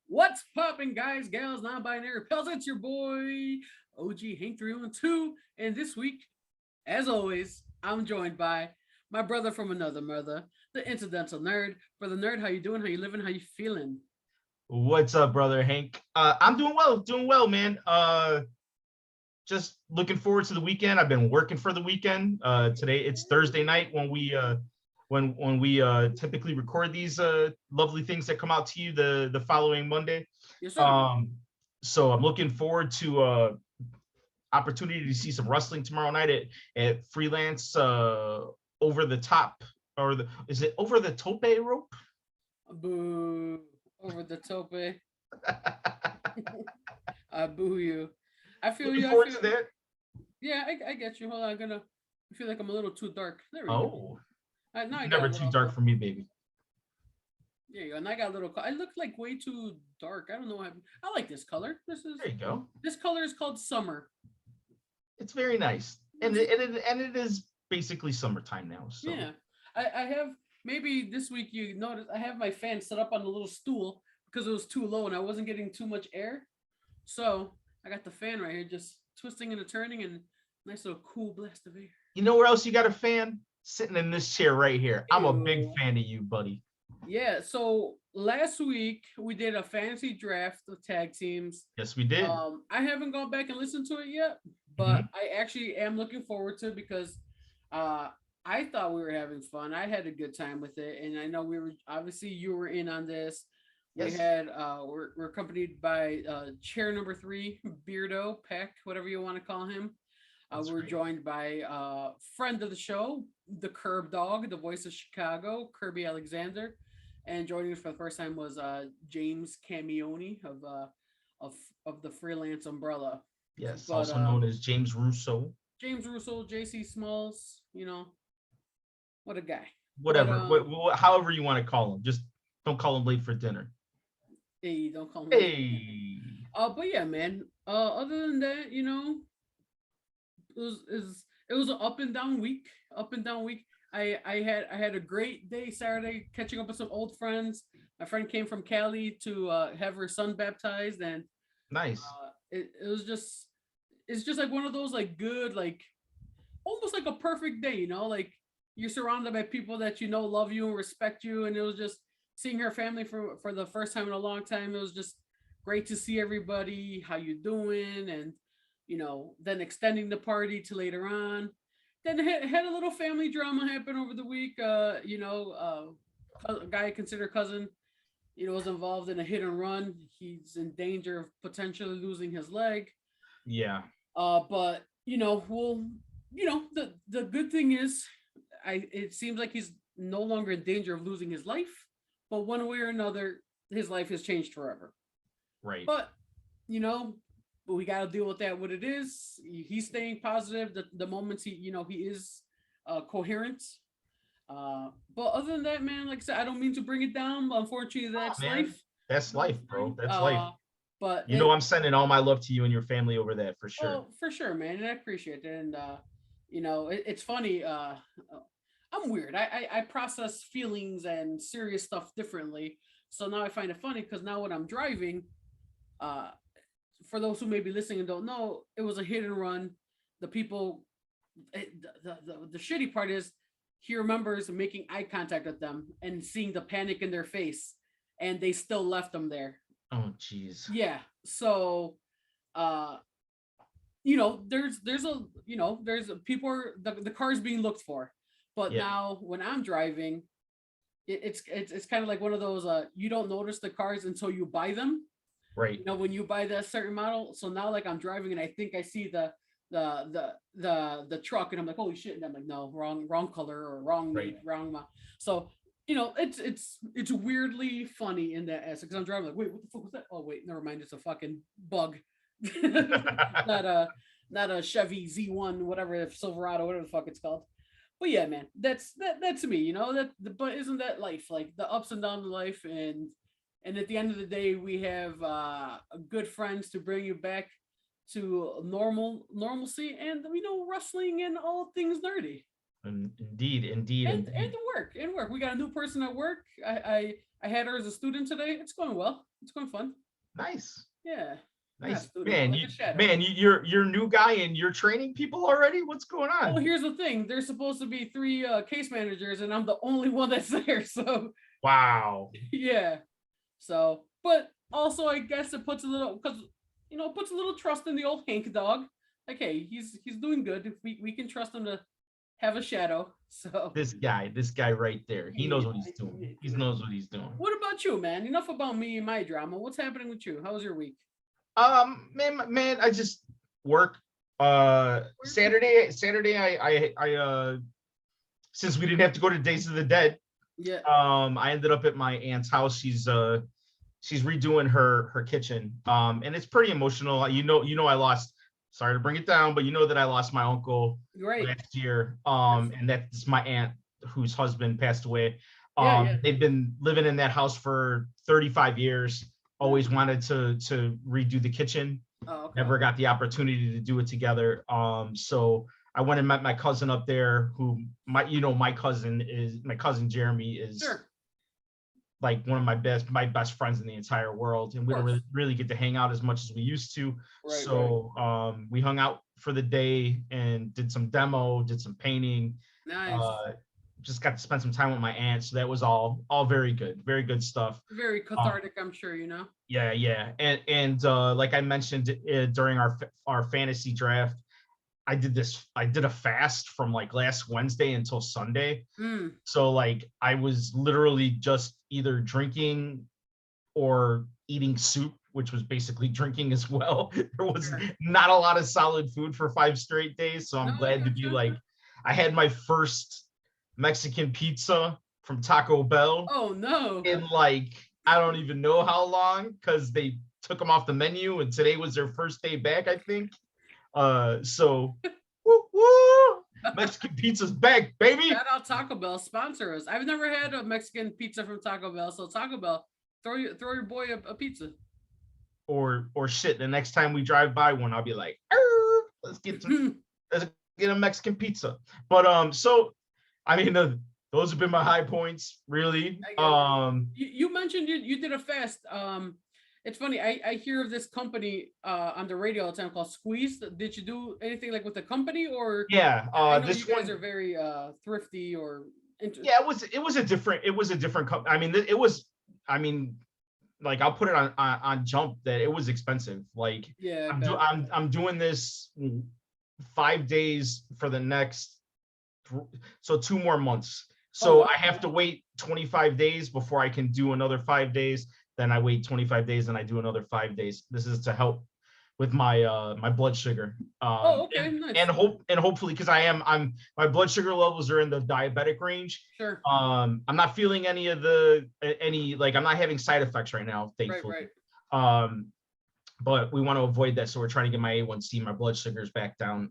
What's popping, guys, gals, non-binary pals? It's your boy OG Hank 312, and this week, as always, I'm joined by my brother from another mother, the incidental nerd. Brother nerd, how you doing? How you living? How you feeling? What's up, brother Hank? I'm doing well, man. Just looking forward to the weekend. I've been working for the weekend. Today it's Thursday night when we typically record these lovely things that come out to you the following Monday. Yes, sir. Um, so I'm looking forward to opportunity to see some wrestling tomorrow night at Freelance over the top or is it over the tope rope? Boo over the tope. I boo you. I feel Looking you. I forward feel. to that. Yeah, I get you. Hold on, I feel like I'm a little too dark. There we go. Oh, Now I you're got never a too little. dark for me, baby. There you go. And I got a little. I look like way too dark. I don't know. I like this color. There you go. This color is called summer. It's very nice, and It's- it is basically summertime now. So yeah, I have maybe this week you notice I have my fan set up on a little stool because it was too low and I wasn't getting too much air. So I got the fan right here, just twisting and turning, and nice little cool blast of air. you know where else you got a fan? Sitting in this chair right here. I'm a big Ew. fan of you, buddy. Yeah. So last week we did a fantasy draft of tag teams. Yes, we did. I haven't gone back and listened to it yet, but Mhm. I actually am looking forward to it because uh, I thought we were having fun. I had a good time with it, and I know we were obviously you were in on this. We Yes, had we're accompanied by chair number three, Beardo Peck, whatever you want to call him. that's We're right. joined by friend of the show, the Curb Dog, the voice of Chicago, Kirby Alexander, and joining us for the first time was James Camioni of of the Freelance Umbrella. Yes, But also known as James Russo. James Russell, JC Smalls, what a guy. But Whatever, however you want to call him. Just don't call him late for dinner. hey, don't call him late for dinner. Hey, But yeah, man. Other than that, it was an up and down week. Up and down week. I had a great day Saturday catching up with some old friends. My friend came from Cali to have her son baptized, and nice. it was just it's just like one of those like good like almost like a perfect day, like you're surrounded by people that love you and respect you, and it was just seeing her family for the first time in a long time. It was just great to see everybody, how you doing, and then extending the party to later on. Then had a little family drama happen over the week. A guy I consider cousin, was involved in a hit and run. He's in danger of potentially losing his leg. Yeah, But the good thing is, it seems like he's no longer in danger of losing his life. But one way or another, his life has changed forever. right. But you know, but we got to deal with that. What it is, he's staying positive. The moments he is coherent. But other than that, man, like I said, I don't mean to bring it down. But unfortunately, Oh that's man, life. that's life, bro. That's life. But You know, I'm sending all my love to you and your family over that for sure. oh, for sure, man, and I appreciate it. And it's funny. I'm weird. I process feelings and serious stuff differently. So now I find it funny because now when I'm driving, uh, for those who may be listening and don't know, it was a hit and run. The people, the shitty part is he remembers making eye contact with them and seeing the panic in their face, and they still left them there. Oh, jeez. Yeah. So, uh, there's people the cars being looked for, but Yeah, now when I'm driving, it's kind of like one of those you don't notice the cars until you buy them. right, When you buy that certain model. So now like I'm driving and I think I see the truck, and I'm like, holy shit, and I'm like, no, wrong color or wrong right. make, wrong so it's weirdly funny in that aspect because I'm driving like, wait, what the fuck was that? Oh wait, never mind, it's a fucking bug. not a not a Chevy Z1, whatever, Silverado, whatever the fuck it's called. But yeah, man, that's me. But isn't that life? Like the ups and downs of life, and at the end of the day, we have good friends to bring you back to normalcy, and wrestling and all things nerdy. Indeed, indeed, And indeed. work. We got a new person at work. I had her as a student today. It's going well. It's going fun. Nice. Yeah. Not a Nice. student, but Man, like you a shadow. man, you're a new guy and you're training people already? What's going Well, on? here's the thing. There's supposed to be three case managers, and I'm the only one that's there. So Wow. yeah. So, but also I guess it puts a little because puts a little trust in the old Hank dog. Like, hey, he's doing good. If we can trust him to have a shadow. So This guy right there. He knows yeah, what he's doing. He yeah. knows what he's doing. What about you, man? Enough about me and my drama. What's happening with you? How was your week? Man, I just work. Saturday, I since we didn't have to go to Days of the Dead, Yeah. I ended up at my aunt's house. She's redoing her kitchen. And it's pretty emotional. I lost. Sorry to bring it down, but you know that I lost my uncle Great. last year. And that's my aunt whose husband passed away. Yeah, yeah. They've been living in that house for 35 years. Always wanted to redo the kitchen. Oh, okay. Never got the opportunity to do it together. So I went and met my cousin up there, who my cousin Jeremy is Sure. like one of my best friends in the entire world, and we don't really get to hang out as much as we used to. Right, So we hung out for the day and did some demo, did some painting. Nice. Just got to spend some time with my aunt, so that was all very good stuff. Very cathartic, I'm sure, Yeah, and like I mentioned during our fantasy draft, I did a fast from like last Wednesday until Sunday. So like I was literally just either drinking or eating soup, which was basically drinking as well. There was not a lot of solid food for 5 straight days, so I'm glad to be like, I had my first Mexican pizza from Taco Bell. Oh no. In like, I don't even know how long, because they took them off the menu and today was their first day back, I think. So woo, Mexican pizza's back, baby. Shout out Taco Bell, sponsor us. I've never had a Mexican pizza from Taco Bell, so Taco Bell, throw your boy a pizza. Or shit, the next time we drive by one, I'll be like, let's get a Mexican pizza. But so I mean, those have been my high points, really. You mentioned you did a fast. It's funny. I hear of this company on the radio all the time called Squeeze. Did you do anything like with the company or? Yeah. I know this you guys one are very thrifty or. Yeah, it was a different company. I mean, like I'll put it on Jump that it was expensive. Like yeah, I'm doing this 5 days for the next, so 2 more months. So I have to wait 25 days before I can do another 5 days. Then I wait 25 days and I do another 5 days. This is to help with my my blood sugar. Okay, nice. And hopefully, because my blood sugar levels are in the diabetic range. Sure. I'm not feeling any like I'm not having side effects right now, thankfully. Right. But we want to avoid that, so we're trying to get my A1C, my blood sugars back down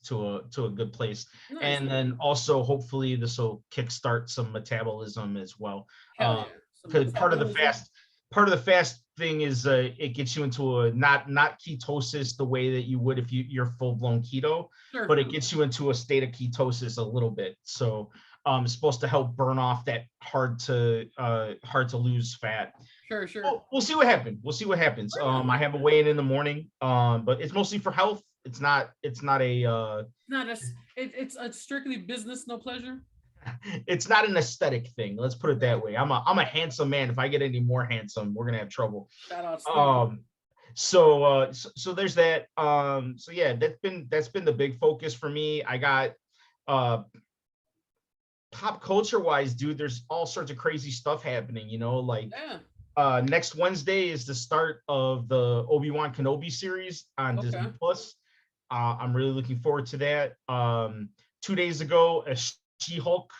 to a good place. Nice. And then also hopefully this will kickstart some metabolism as well. Because part of the fast thing is it gets you into a not ketosis the way that you would if you're full-blown keto, but it gets you into a state of ketosis a little bit. So it's supposed to help burn off that hard to lose fat. Sure. We'll see what happens. I have a weigh-in the morning, but it's mostly for health. It's strictly business, no pleasure. It's not an aesthetic thing. Let's put it that way. I'm a handsome man. If I get any more handsome, we're gonna have trouble. Shout out. So there's that. So yeah, that's been the big focus for me. I got pop culture wise, dude. There's all sorts of crazy stuff happening. Like next Wednesday is the start of the Obi-Wan Kenobi series on Disney Plus. I'm really looking forward to that. 2 days ago, a She-Hulk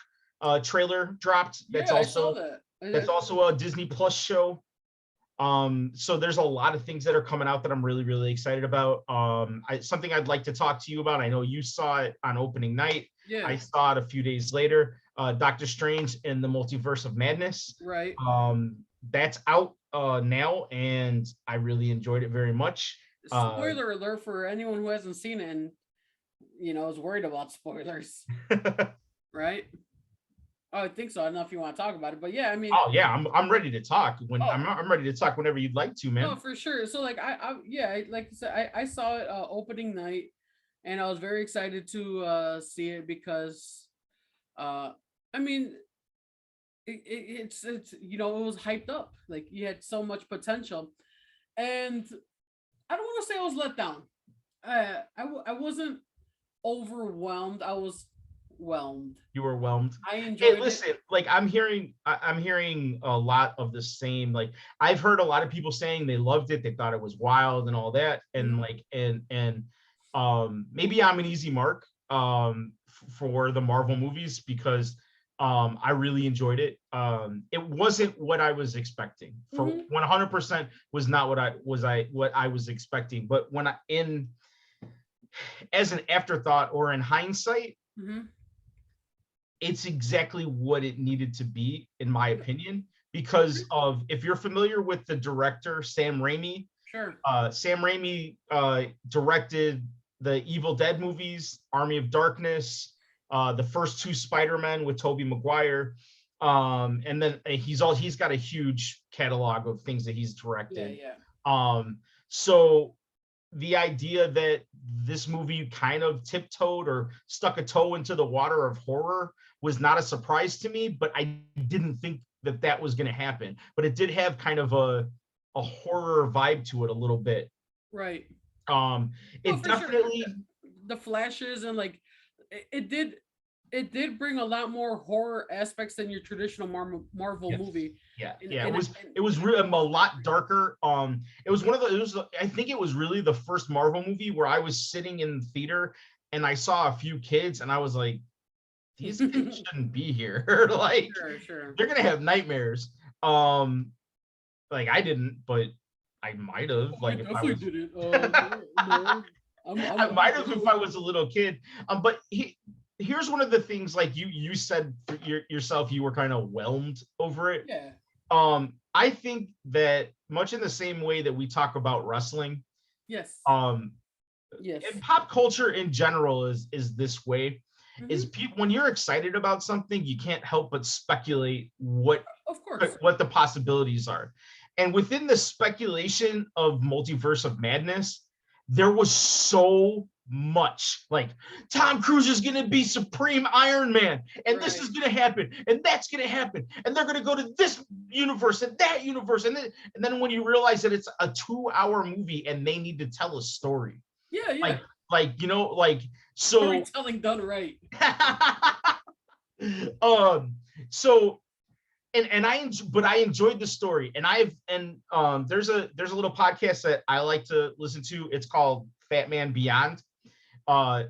trailer dropped. That's also a Disney Plus show. So there's a lot of things that are coming out that I'm really, really excited about. Something I'd like to talk to you about. I know you saw it on opening night. Yeah. I saw it a few days later. Doctor Strange in the Multiverse of Madness. Right. That's out now, and I really enjoyed it very much. Spoiler alert for anyone who hasn't seen it and is worried about spoilers. right? Oh, I think so. I don't know if you want to talk about it, but yeah, I mean, Oh yeah, I'm ready to talk when oh, I'm ready to talk whenever you'd like to, no, man. for sure. So like yeah, like I said, I saw it opening night, and I was very excited to see it because uh I mean it's it was hyped up. Like you had so much potential, and I don't want to say I was let down. I wasn't overwhelmed. I was whelmed. You were whelmed. I Hey, enjoyed it. listen, like I'm hearing a lot of the same. Like I've heard a lot of people saying they loved it, they thought it was wild and all that, and Mhm. like and maybe I'm an easy mark for the Marvel movies because I really enjoyed it. It wasn't what I was expecting. For Mhm. 100% was not what I was expecting. But when I in as an afterthought or in hindsight, Mhm. it's exactly what it needed to be, in my opinion, because of if you're familiar with the director Sam Raimi. Sure. Sam Raimi directed the Evil Dead movies, Army of Darkness, the first two Spider-Man with Tobey Maguire, and then he's got a huge catalog of things that he's Yeah, directed. yeah. So the idea that this movie kind of tiptoed or stuck a toe into the water of horror was not a surprise to me, but I didn't think that that was going to happen. But it did have kind of a horror vibe to it a little bit. Right. Um, Oh, it for sure. definitely, The flashes and like it did bring a lot more horror aspects than your traditional Marvel yes, movie. yeah, And yeah. and It was really a lot darker. It was one of the. It was I think it was really the first Marvel movie where I was sitting in the theater and I saw a few kids and I was like, these kids shouldn't be here. Like sure, sure. they're gonna have nightmares. Um, like I didn't, but I might have. Oh, I Like if I definitely was, did it. No, no. I I'm might have if I was a little kid. But here's one of the things. Like you said yourself, you were kind of whelmed over it. yeah. I think that much in the same way that we talk about wrestling, Yes. um, Yes. and pop culture in general is this way. Is Hmm. people when you're excited about something, you can't help but speculate Of course. what the possibilities are. And within the speculation of Multiverse of Madness, there was so much like Tom Cruise is going to be Supreme Iron Man, and this Right. is going to happen, and that's going to happen, and they're going to go to this universe and that universe, and then when you realize that it's a 2-hour movie and they need to tell a story, Yeah, yeah. like like so. Storytelling done right. um so and but I enjoyed the story, and there's a little podcast that I like to listen to. It's called Fat Man Beyond.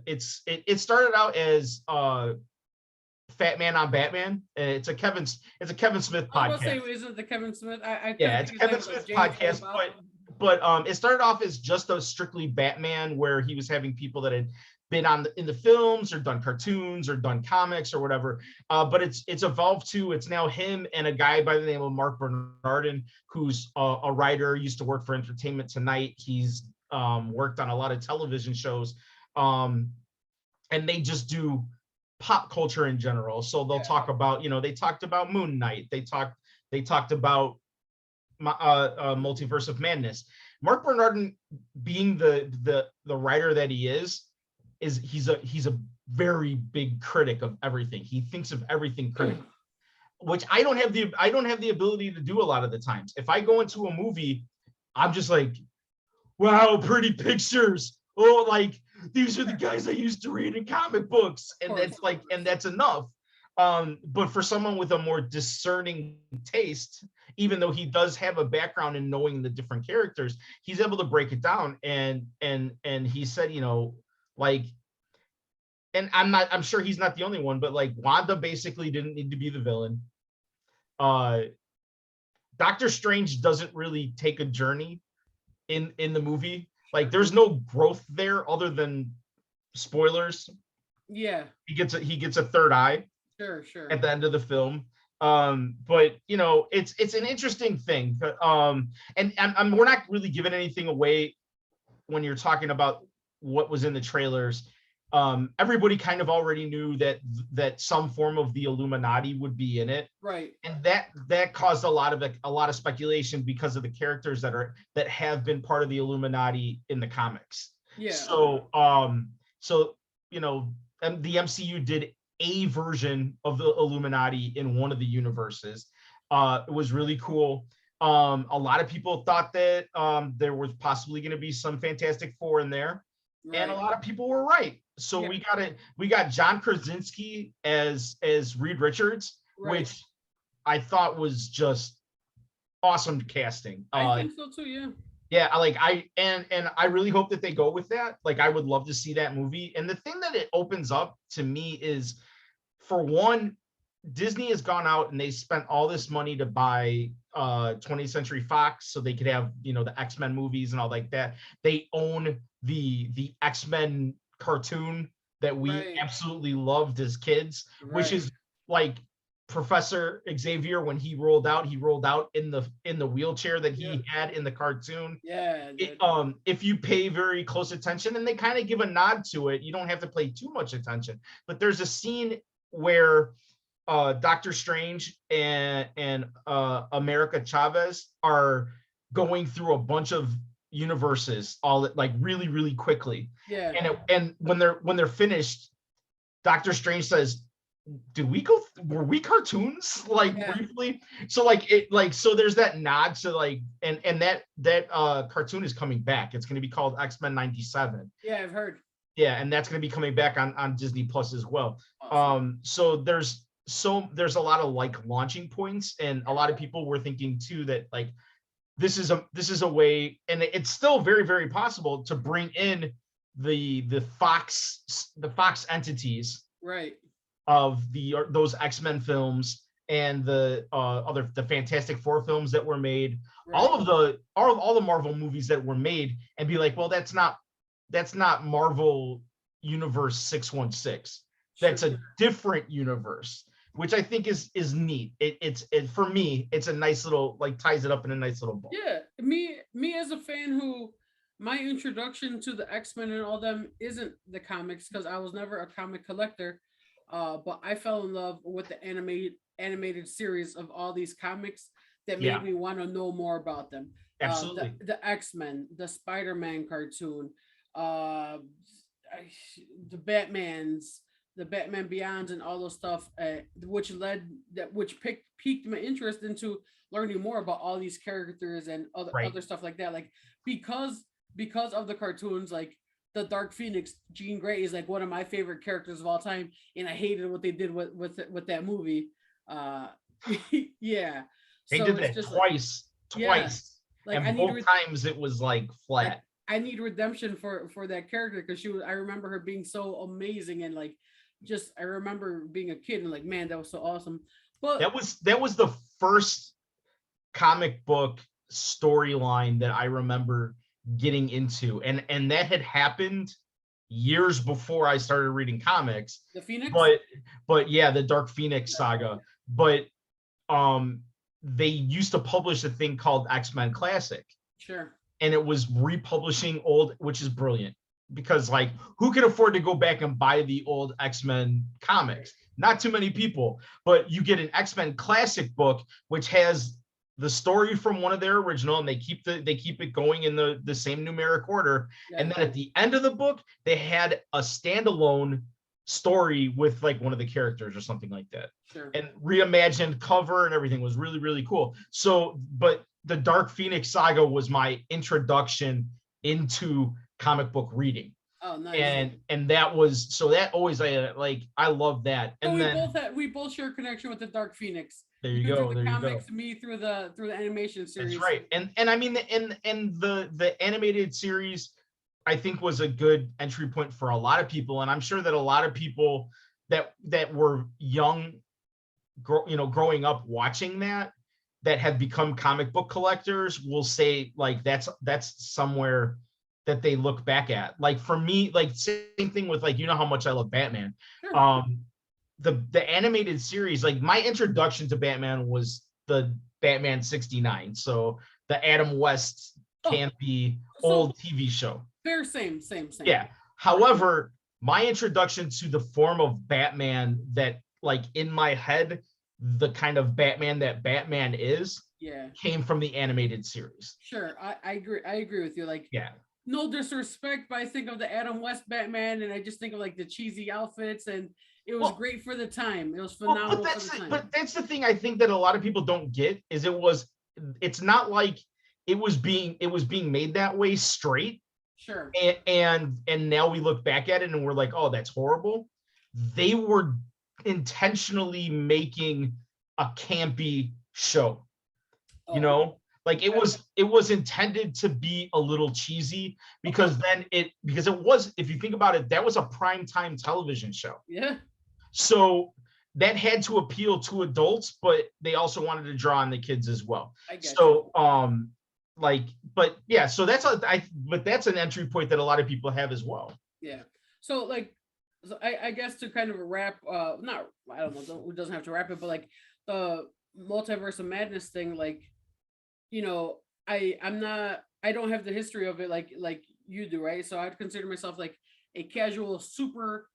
It started out as Fat Man on Batman. It's a Kevin Smith I was about to podcast. say, isn't the Kevin Smith? I Yeah, couldn't it's think a his name Kevin was like Smith James podcast, Holbop. but it started off as just a strictly Batman, where he was having people that had been in the films or done cartoons or done comics or whatever. But it's evolved to it's now him and a guy by the name of Mark Bernardin, who's a writer, used to work for Entertainment Tonight. He's worked on a lot of television shows, and they just do pop culture in general. So they'll Yeah. talk about they talked about Moon Knight. They talked about Multiverse of Madness. Mark Bernardin, being the writer that he is he's a very big critic of everything. He thinks of everything critically, which I don't have the ability to do a lot of the times. If I go into a movie, I'm just like, wow, pretty pictures. Oh, like these are the guys I used to read in comic books, Of and course. that's enough. But for someone with a more discerning taste, even though he does have a background in knowing the different characters, he's able to break it down. And he said, like, and I'm sure he's not the only one, but like Wanda basically didn't need to be the villain. Uh, Doctor Strange doesn't really take a journey in the movie. Like there's no growth there other than spoilers. Yeah. He gets a third eye Sure. Sure. at the end of the film. But it's an interesting thing. And we're not really giving anything away when you're talking about what was in the trailers. everybody kind of already knew that some form of the Illuminati would be in it, right? And that caused a lot of speculation because of the characters that have been part of the Illuminati in the comics. Yeah. So you know, the MCU did a version of the Illuminati in one of the universes. It was really cool. A lot of people thought that there was possibly going to be some Fantastic Four in there, and a lot of people were right. So we got John Krasinski as Reed Richards, which I thought was just awesome casting. I think so too. Yeah. Yeah, I really hope that they go with that. Like, I would love to see that movie. And the thing that it opens up to me is, for one, Disney has gone out and they spent all this money to buy 20th Century Fox so they could have, you know, the X-Men movies and all like that. They own the X-Men cartoon that we absolutely loved as kids, which is like Professor Xavier. When he rolled out in the wheelchair that he had in the cartoon. Yeah. If you pay very close attention, and they kind of give a nod to it, you don't have to pay too much attention, but there's a scene where Doctor Strange and America Chavez are going through a bunch of universes all like really quickly. Yeah. And when they're finished, Doctor Strange says, were we cartoons briefly? So so there's that nod to like, and that cartoon is coming back. It's going to be called X-Men 97. Yeah, I've heard. Yeah, and that's going to be coming back on Disney Plus as well. Awesome. So there's a lot of like launching points, and a lot of people were thinking too that like this is a way, and it's still very possible to bring in the Fox entities of those X-Men films and the Fantastic Four films that were made, all the Marvel movies that were made, and be like, well, that's not Marvel Universe 616. That's a different universe, which I think is neat. It's for me, it's a nice little, like, ties it up in a nice little ball. Yeah, me as a fan who, my introduction to the X-Men and all them isn't the comics, because I was never a comic collector. But I fell in love with the animated series of all these comics that made me want to know more about them. Absolutely. The X-Men, the Spider-Man cartoon, the Batmans, the Batman Beyonds, and all those stuff, which piqued my interest into learning more about all these characters and other stuff like that. Like, because of the cartoons, like the Dark Phoenix, Jean Grey is like one of my favorite characters of all time, and I hated what they did with that movie. Yeah, they did that twice. Like, and both times it was like flat. Like, I need redemption for that character, because I remember her being so amazing, and like, just, I remember being a kid and like, man, that was so awesome. But that was the first comic book storyline that I remember getting into, and that had happened years before I started reading comics. The Phoenix, but yeah, the Dark Phoenix saga. But they used to publish a thing called X-Men Classic. Sure. And it was republishing old, which is brilliant, because like, who can afford to go back and buy the old X-Men comics? Not too many people. But you get an X-Men Classic book, which has the story from one of their original, and they keep it going in the same numeric order. Yeah. And then at the end of the book, they had a standalone story with like one of the characters or something like that. Sure. And reimagined cover and everything was really cool. So, but the Dark Phoenix saga was my introduction into comic book reading. Oh, nice. And that was, so that always, I love that. And we both share a connection with the Dark Phoenix. There you go. Through the comics, me through the animation series. That's right. And I mean, the animated series, I think, was a good entry point for a lot of people. And I'm sure that a lot of people that were young, growing up watching that have become comic book collectors will say like, that's somewhere that they look back at. Like, for me, like, same thing with, like, you know how much I love Batman. Sure. The animated series, like, my introduction to Batman was the Batman 69. So the Adam West campy old TV show. Fair, same. Yeah. However, my introduction to the form of Batman that, like, in my head, the kind of Batman that Batman is, came from the animated series. Sure, I agree. I agree with you. Like, yeah, no disrespect, but I think of the Adam West Batman, and I just think of like the cheesy outfits, and it was great for the time. It was phenomenal for the time. But that's the thing I think that a lot of people don't get is it's not like it was being made that way straight. Sure. And now we look back at it and we're like, oh, that's horrible. They were intentionally making a campy show. You know, like it was intended to be a little cheesy because it was, if you think about it, that was a primetime television show. Yeah. So that had to appeal to adults, but they also wanted to draw on the kids as well. So but yeah, so that's an entry point that a lot of people have as well. Yeah. So like, I guess to kind of wrap, not, I don't know, it doesn't have to wrap it, but like the Multiverse of Madness thing, like, you know, I don't have the history of it like you do, right? So I'd consider myself like a casual super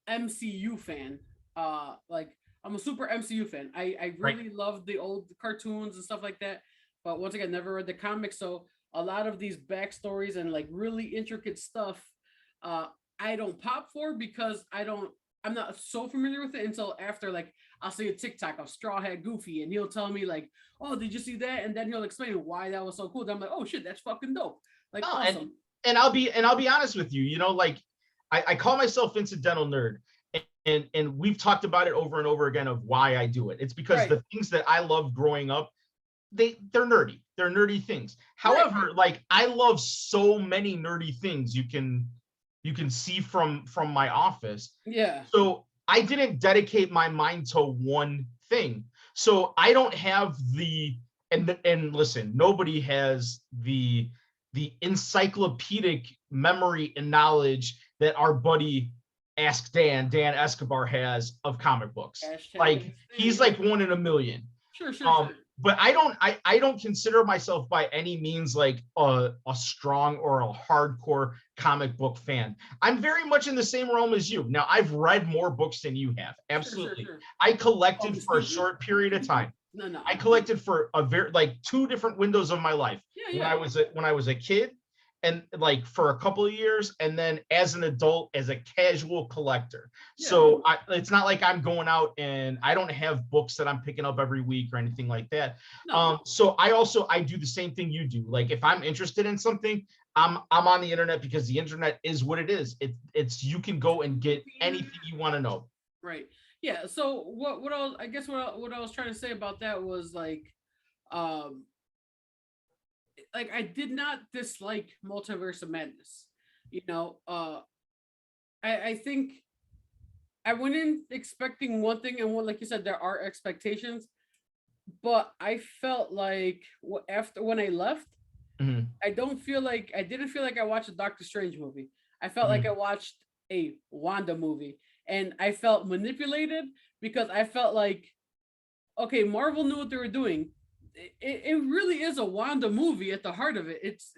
MCU fan. Like I'm a super MCU fan. I really love the old cartoons and stuff like that. But once again, never read the comics, so a lot of these backstories and like really intricate stuff, I don't pop for because I'm not so familiar with it until after, like, I'll see a TikTok of Straw Hat Goofy and he'll tell me like, oh, did you see that? And then he'll explain why that was so cool. Then I'm like, oh shit, that's fucking dope. Like, awesome. And I'll be honest with you, you know, like I call myself incidental nerd. And we've talked about it over and over again of why I do it. It's because the things that I loved growing up, they're nerdy. They're nerdy things. However, like I love so many nerdy things you can see from my office. Yeah. So I didn't dedicate my mind to one thing. So I don't have and listen, nobody has the encyclopedic memory and knowledge that our buddy Ask Dan Escobar has of comic books. Like he's like one in a million. Sure. But I don't consider myself by any means like a strong or a hardcore comic book fan. I'm very much in the same realm as you. Now, I've read more books than you have. Absolutely. Sure. I collected for a short period of time. No. I collected for a very, like, 2 different windows of my life. When I was a kid, and like for a couple of years, and then as an adult, as a casual collector. So it's not like I'm going out and I don't have books that I'm picking up every week or anything like that. So I do the same thing you do. Like if I'm interested in something, I'm on the internet because the internet is what it is. It's you can go and get anything you want to know. Right. Yeah. So what I was trying to say about that was like I did not dislike Multiverse of Madness. You know, I think I went in expecting one thing, and like you said, there are expectations. But I felt like after when I left, I didn't feel like I watched a Doctor Strange movie. I felt like I watched a Wanda movie, and I felt manipulated because I felt like, okay, Marvel knew what they were doing. It really is a Wanda movie at the heart of it. It's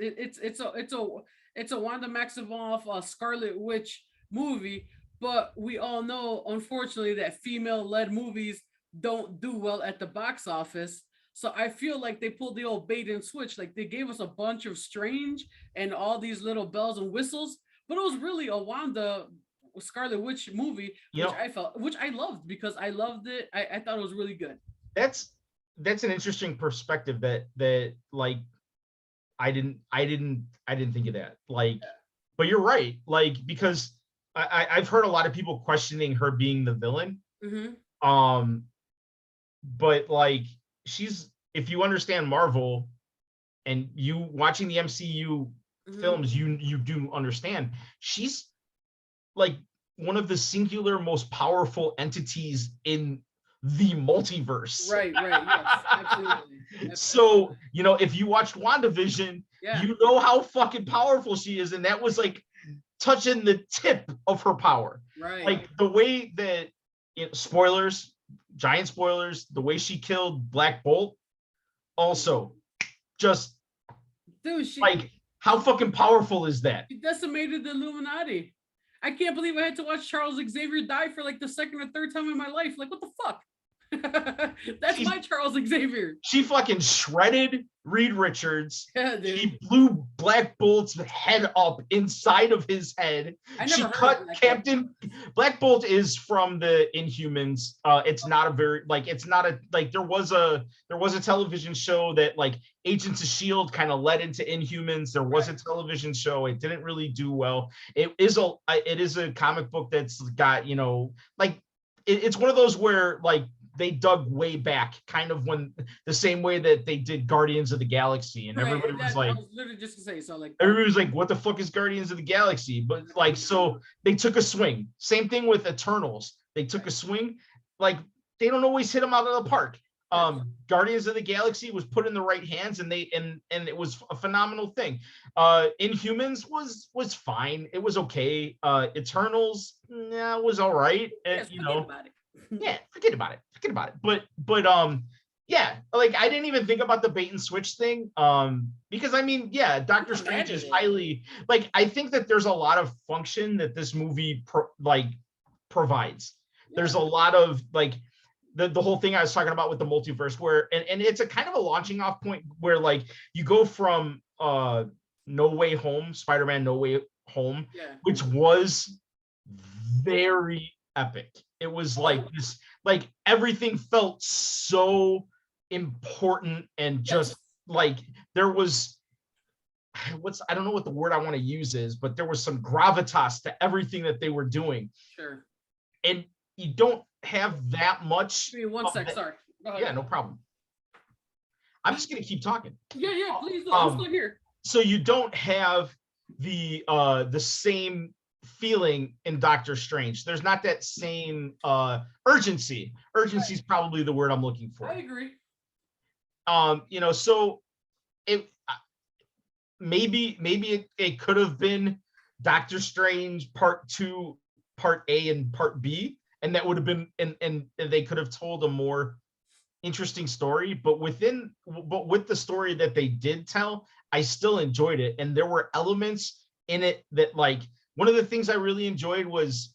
a Wanda Maximoff Scarlet Witch movie, but we all know, unfortunately, that female-led movies don't do well at the box office. So I feel like they pulled the old bait and switch. Like they gave us a bunch of Strange and all these little bells and whistles, but it was really a Wanda Scarlet Witch movie, which I loved because I loved it. I thought it was really good. That's an interesting perspective that like I didn't think of that. Like, but you're right. Like, because I've heard a lot of people questioning her being the villain. But like if you understand Marvel and you watching the MCU films, you do understand she's like one of the singular most powerful entities in the multiverse. Right. Yes, absolutely. So, you know, if you watched WandaVision, you know how fucking powerful she is. And that was like touching the tip of her power. Right. Like the way that, spoilers, giant spoilers, the way she killed Black Bolt, also just like, how fucking powerful is that? She decimated the Illuminati. I can't believe I had to watch Charles Xavier die for like the second or third time in my life. Like, what the fuck? That's my Charles Xavier. She fucking shredded Reed Richards. Yeah, dude. She blew Black Bolt's head up inside of his head. She cut Captain Black Bolt is from the Inhumans. It's not a very it's not a there was a television show that like Agents of S.H.I.E.L.D. kind of led into Inhumans. There was a television show. It didn't really do well. It is a comic book that's got, it's one of those where like they dug way back, kind of when the same way that they did Guardians of the Galaxy, and everybody was like, I was literally just to say, so like everybody was like, what the fuck is Guardians of the Galaxy? But like, so they took a swing. Same thing with Eternals. They took a swing. Like they don't always hit them out of the park. Guardians of the Galaxy was put in the right hands, and it was a phenomenal thing. Inhumans was fine. It was okay. Eternals, was all right. Yes, Forget about it. But yeah, like I didn't even think about the bait and switch thing. Because I mean, yeah, Doctor Strange is highly like, I think that there's a lot of function that this movie provides. Yeah. There's a lot of like the whole thing I was talking about with the multiverse, where and it's a kind of a launching off point where like you go from No Way Home, Spider-Man No Way Home, which was very epic. It was like this, like everything felt so important, and just like there was I don't know what the word I want to use is, but there was some gravitas to everything that they were doing. Sure. And you don't have that much. Give me one sec, sorry. Yeah, no problem. I'm just gonna keep talking. Yeah, please do. I'm still here. So you don't have the same feeling in Doctor Strange. There's not that same urgency. Urgency is probably the word I'm looking for. I agree. So it maybe it could have been Doctor Strange Part 2, Part A, and Part B, and that would have been and they could have told a more interesting story. But with the story that they did tell, I still enjoyed it, and there were elements in it that like. One of the things I really enjoyed was,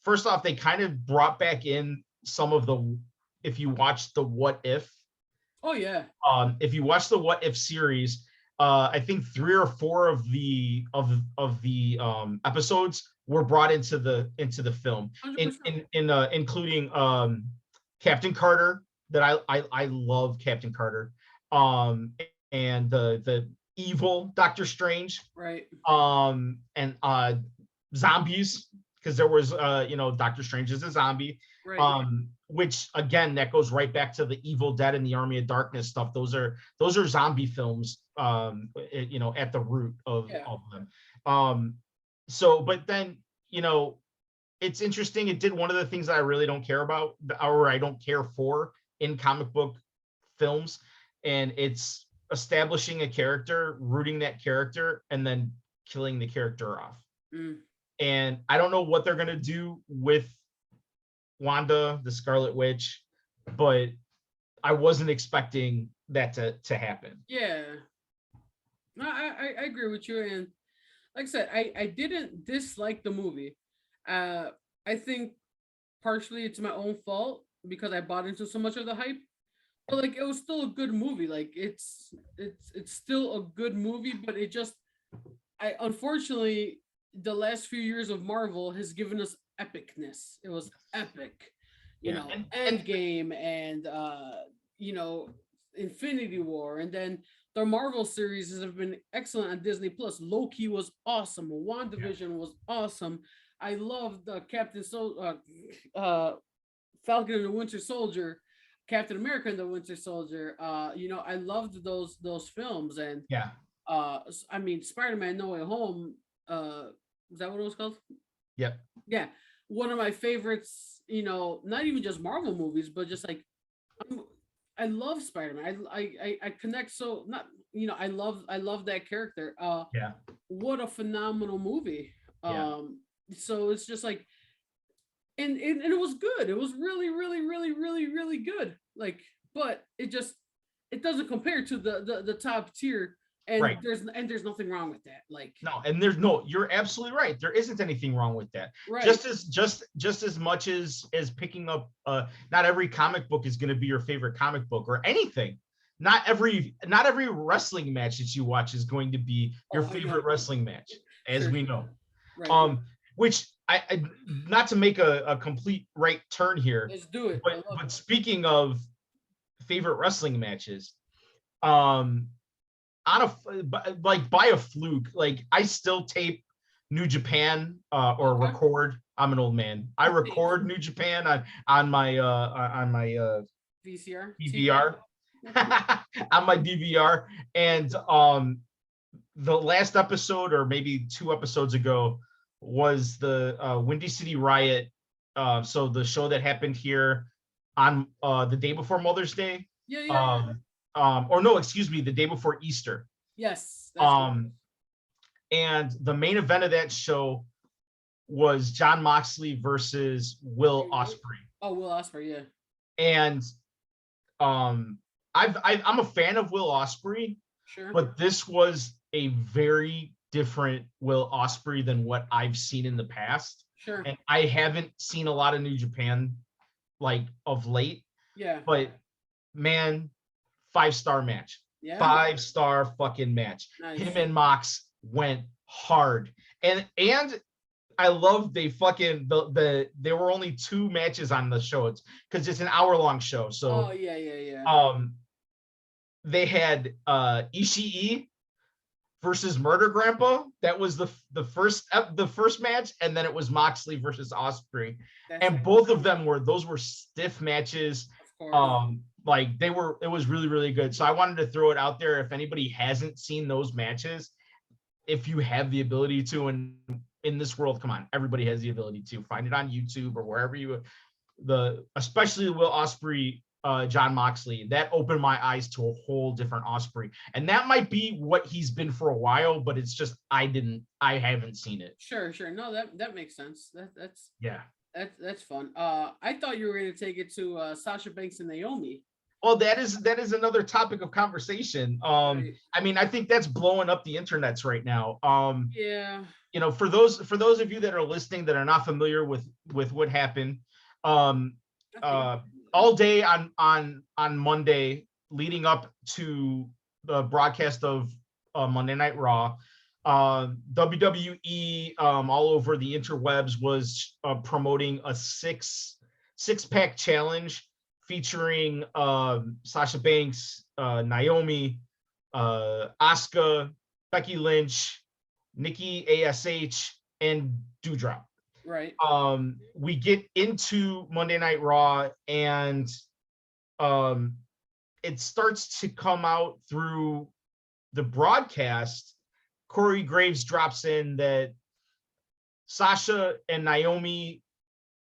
first off, they kind of brought back in some of the, if you watch the What If. Oh yeah. If you watch the What If series, I think 3 or 4 of the episodes were brought into the film, including Captain Carter. That I love Captain Carter, and the evil Doctor Strange, right? And zombies, because there was Doctor Strange is a zombie, right. Which again, that goes right back to the Evil Dead and the Army of Darkness stuff. Those are zombie films, at the root of them. So but then it's interesting, it did one of the things that I really don't care about, or I don't care for in comic book films, and it's establishing a character, rooting that character, and then killing the character off. And I don't know what they're gonna do with Wanda, the Scarlet Witch, but I wasn't expecting that to happen. Yeah, no, I agree with you, and like I said, I didn't dislike the movie. I think partially it's my own fault because I bought into so much of the hype. But like it was still a good movie. Like it's still a good movie, but it just unfortunately the last few years of Marvel has given us epicness. It was epic. Endgame and Infinity War, and then the Marvel series have been excellent on Disney Plus. Loki was awesome. WandaVision was awesome. I loved Falcon and the Winter Soldier. Captain America and the Winter Soldier. I loved those films, and I mean Spider-Man No Way Home. Is that what it was called? Yeah. Yeah, one of my favorites. Not even just Marvel movies, but just like I love Spider-Man. I connect so not. I love that character. What a phenomenal movie. So it's just like. And it was good. It was really, really, really, really, really good. Like, but it doesn't compare to the top tier And right. there's nothing wrong with that. Like, no, and you're absolutely right. There isn't anything wrong with that. right. Just as much as picking up not every comic book is going to be your favorite comic book or anything. Not every wrestling match that you watch is going to be your favorite wrestling match, as we know. Right. Which I not to make a complete right turn here. Let's do it. But speaking of favorite wrestling matches, by a fluke, like I still tape New Japan or record. I'm an old man. I record New Japan on my VCR DVR on my DVR, and the last episode or maybe 2 episodes ago was the Windy City Riot. So the show that happened here on the day before Mother's Day. Yeah. Or no, excuse me, the day before Easter. Yes. And the main event of that show was Jon Moxley versus Will Osprey. Oh, Will Osprey, yeah. And I'm a fan of Will Osprey. Sure. But this was a very different Will Osprey than what I've seen in the past. Sure. And I haven't seen a lot of New Japan like of late. Yeah. But man, 5-star match. Yeah. 5-star fucking match. Nice. Him and Mox went hard. And I love they fucking there were only 2 matches on the show. It's because it's an hour-long show. So they had Ishii versus Murder Grandpa. That was the first match, and then it was Moxley versus Osprey. And both of them were stiff matches. Like it was really, really good. So I wanted to throw it out there. If anybody hasn't seen those matches, if you have the ability to, and in this world, come on, everybody has the ability to find it on YouTube or wherever especially the Will Osprey, Jon Moxley, that opened my eyes to a whole different Osprey. And that might be what he's been for a while, but it's just, I haven't seen it. Sure. No, that makes sense. That's fun. I thought you were going to take it to Sasha Banks and Naomi. Well, that is another topic of conversation. Right. I mean, I think that's blowing up the internets right now. Yeah. You know, for those of you that are listening that are not familiar with what happened, all day on Monday leading up to the broadcast of Monday Night Raw, WWE all over the interwebs was promoting a six-pack challenge featuring Sasha Banks, Naomi, Asuka, Becky Lynch, Nikki ASH, and Doudrop. Right. We get into Monday Night Raw, and it starts to come out through the broadcast. Corey Graves drops in that Sasha and Naomi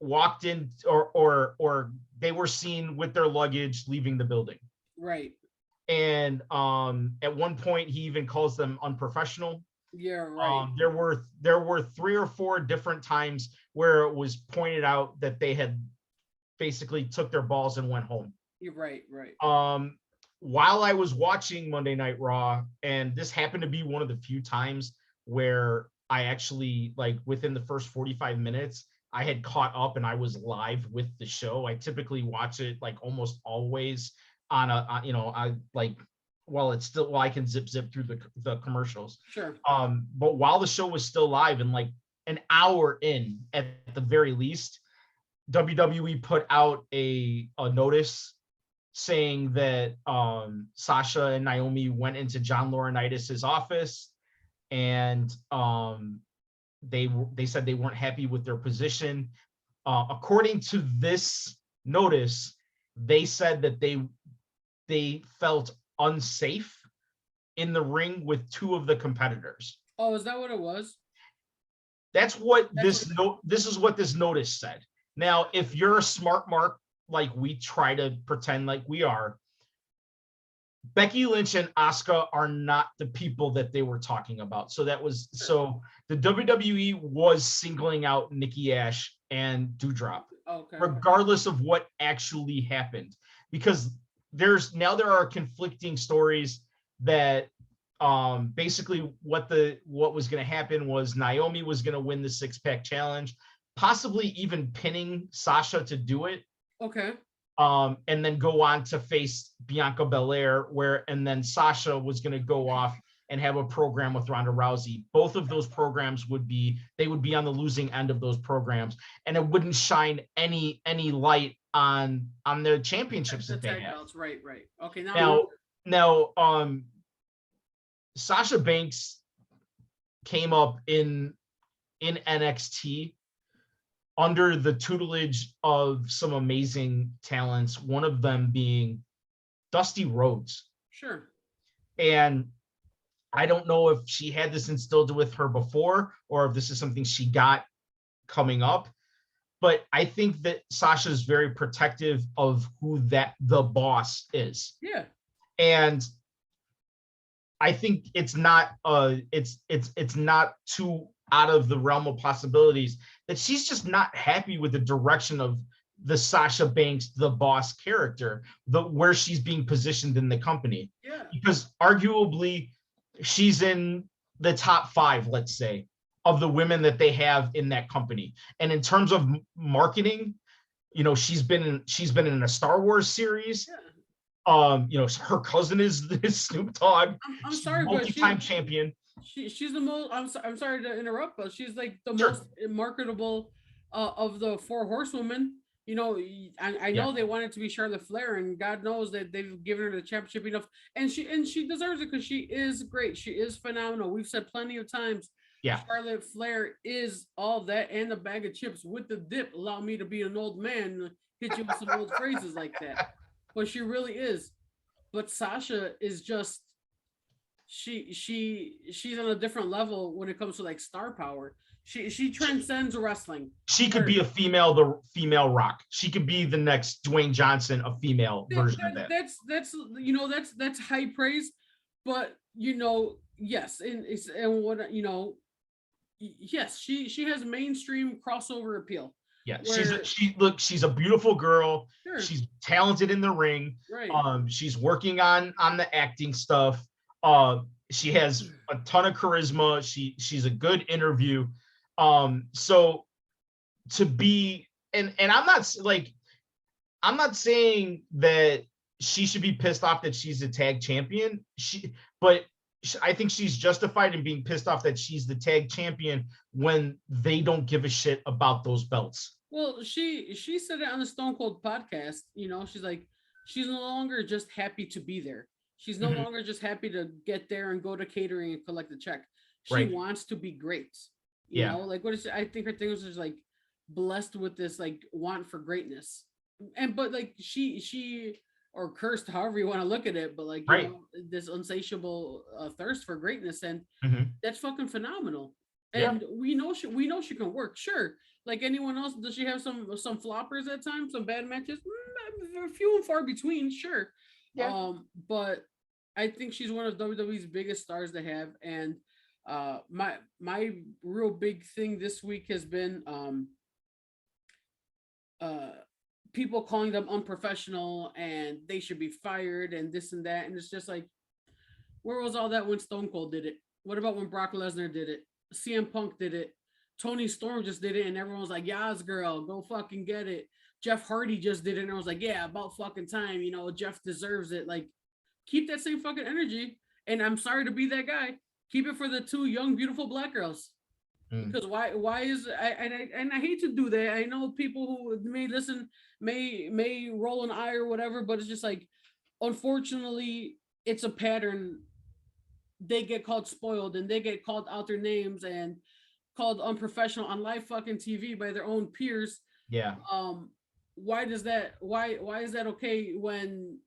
walked in, or they were seen with their luggage leaving the building. Right. And at one point he even calls them unprofessional. Yeah, right. There were 3 or 4 different times where it was pointed out that they had basically took their balls and went home. You're right. While I was watching Monday Night Raw, and this happened to be one of the few times where I actually, like, within the first 45 minutes, I had caught up and I was live with the show. I typically watch it like almost always on while I can zip through the commercials. Sure. But while the show was still live, and like an hour in at the very least, WWE put out a notice saying that Sasha and Naomi went into John Laurinaitis' office, and they said they weren't happy with their position. According to this notice, they said that they felt unsafe in the ring with 2 of the competitors. Oh, is that what it was? This is what this notice said. Now, if you're a smart mark, like we try to pretend like we are, Becky Lynch and Asuka are not the people that they were talking about. So the WWE was singling out Nikki ASH and Doudrop, regardless of what actually happened, because there are conflicting stories that basically what was going to happen was Naomi was going to win the 6-pack challenge, possibly even pinning Sasha to do it. Okay. And then go on to face Bianca Belair, and then Sasha was going to go off and have a program with Ronda Rousey. Both of those programs would be on the losing end of those programs, and it wouldn't shine any light on their championships that they have. Belts. Right. Okay. Now, Sasha Banks came up in NXT under the tutelage of some amazing talents, one of them being Dusty Rhodes. Sure. And I don't know if she had this instilled with her before or if this is something she got coming up, but I think that Sasha is very protective of who the boss is. Yeah. And I think it's not too out of the realm of possibilities that she's just not happy with the direction of the Sasha Banks, the boss character, where she's being positioned in the company. Yeah. Because arguably she's in the top 5, let's say, of the women that they have in that company. And in terms of marketing, she's been in a Star Wars series. Yeah. Her cousin is Snoop Dogg. I'm sorry, multi-time champion. She's the most. I'm sorry to interrupt, but she's like the most marketable of the 4 horsewomen. I know they want it to be Charlotte Flair, and God knows that they've given her the championship enough, and she deserves it because she is great. She is phenomenal. We've said plenty of times. Yeah, Charlotte Flair is all that and a bag of chips with the dip. Allow me to be an old man, hit you with some old phrases like that. But she really is. But Sasha is just. She's on a different level when it comes to like star power. She transcends wrestling. She could be the female Rock. She could be the next Dwayne Johnson, a female version of that. That's high praise, but yes, and what yes, she has mainstream crossover appeal. Yeah, she's a beautiful girl. Sure. She's talented in the ring. Right. She's working on the acting stuff. She has a ton of charisma. She's a good interview. So to be, and I'm not saying that she should be pissed off that she's a tag champion. But I think she's justified in being pissed off that she's the tag champion when they don't give a shit about those belts. Well, she said it on the Stone Cold podcast. She's like, she's no longer just happy to be there. She's no longer just happy to get there and go to catering and collect the check. She wants to be great. You know, like what is I think her thing was just like blessed with this like want for greatness. But like she or cursed, however you want to look at it, but like this insatiable thirst for greatness, and that's fucking phenomenal. And we know she can work. Sure, like anyone else, does she have some floppers at times, some bad matches? Few and far between, sure. Yeah. But I think she's one of WWE's biggest stars to have, and my real big thing this week has been people calling them unprofessional and they should be fired and this and that, and it's just like, where was all that when Stone Cold did it? What about when Brock Lesnar did it? CM Punk did it. Tony Storm just did it, and everyone was like, "Yas, girl, go fucking get it." Jeff Hardy just did it, and I was like, yeah, about fucking time. Jeff deserves it. Like, keep that same fucking energy. And I'm sorry to be that guy. Keep it for the 2 young, beautiful black girls. Because why is I hate to do that. I know people who may listen may roll an eye or whatever, but it's just like, unfortunately, it's a pattern. They get called spoiled, and they get called out their names and called unprofessional on live fucking TV by their own peers. Yeah. Why is that okay when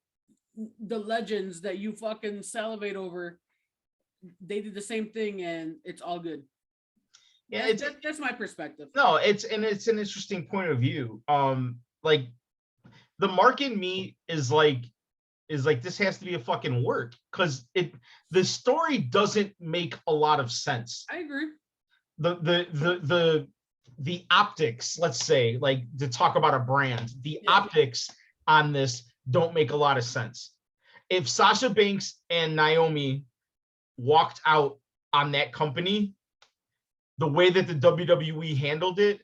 the legends that you fucking salivate over, they did the same thing and it's all good? Yeah, that's my perspective. No, it's an interesting point of view. Like the mark in me is like this has to be a fucking work, because the story doesn't make a lot of sense. I agree. The optics, let's say, like to talk about a brand, the optics on this don't make a lot of sense. If Sasha Banks and Naomi walked out on that company, the way that the WWE handled it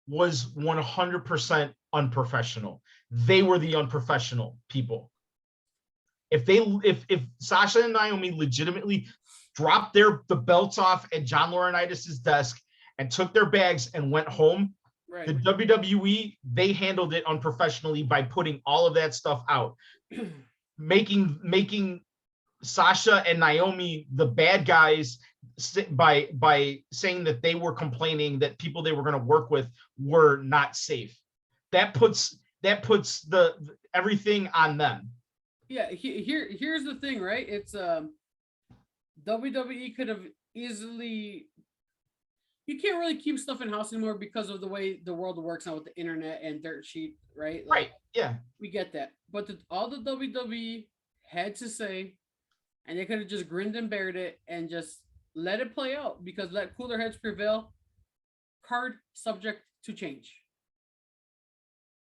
was 100% unprofessional. They were the unprofessional people. If Sasha and Naomi legitimately dropped the belts off at John Laurinaitis' desk and took their bags and went home, right. The WWE, they handled it unprofessionally by putting all of that stuff out, making Sasha and Naomi the bad guys by saying that they were complaining that people they were going to work with were not safe. That puts the everything on them. Yeah, here's the thing, right? It's WWE could have easily. You can't really keep stuff in house anymore because of the way the world works now with the internet and dirt sheet, right? Like, right. Yeah. We get that, but all the WWE had to say, and they could have just grinned and bared it and just let it play out, because let cooler heads prevail. Card subject to change.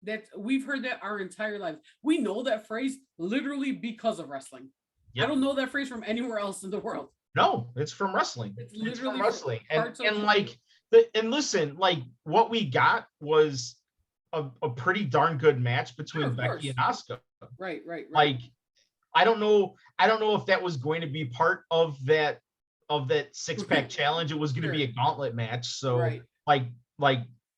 That we've heard that our entire lives. We know that phrase literally because of wrestling. Yep. I don't know that phrase from anywhere else in the world. No, it's from wrestling. It's from wrestling. And like listen, like what we got was a pretty darn good match between Becky and Asuka. Right. Like I don't know if that was going to be part of that 6-pack challenge. It was going to be a gauntlet match. So like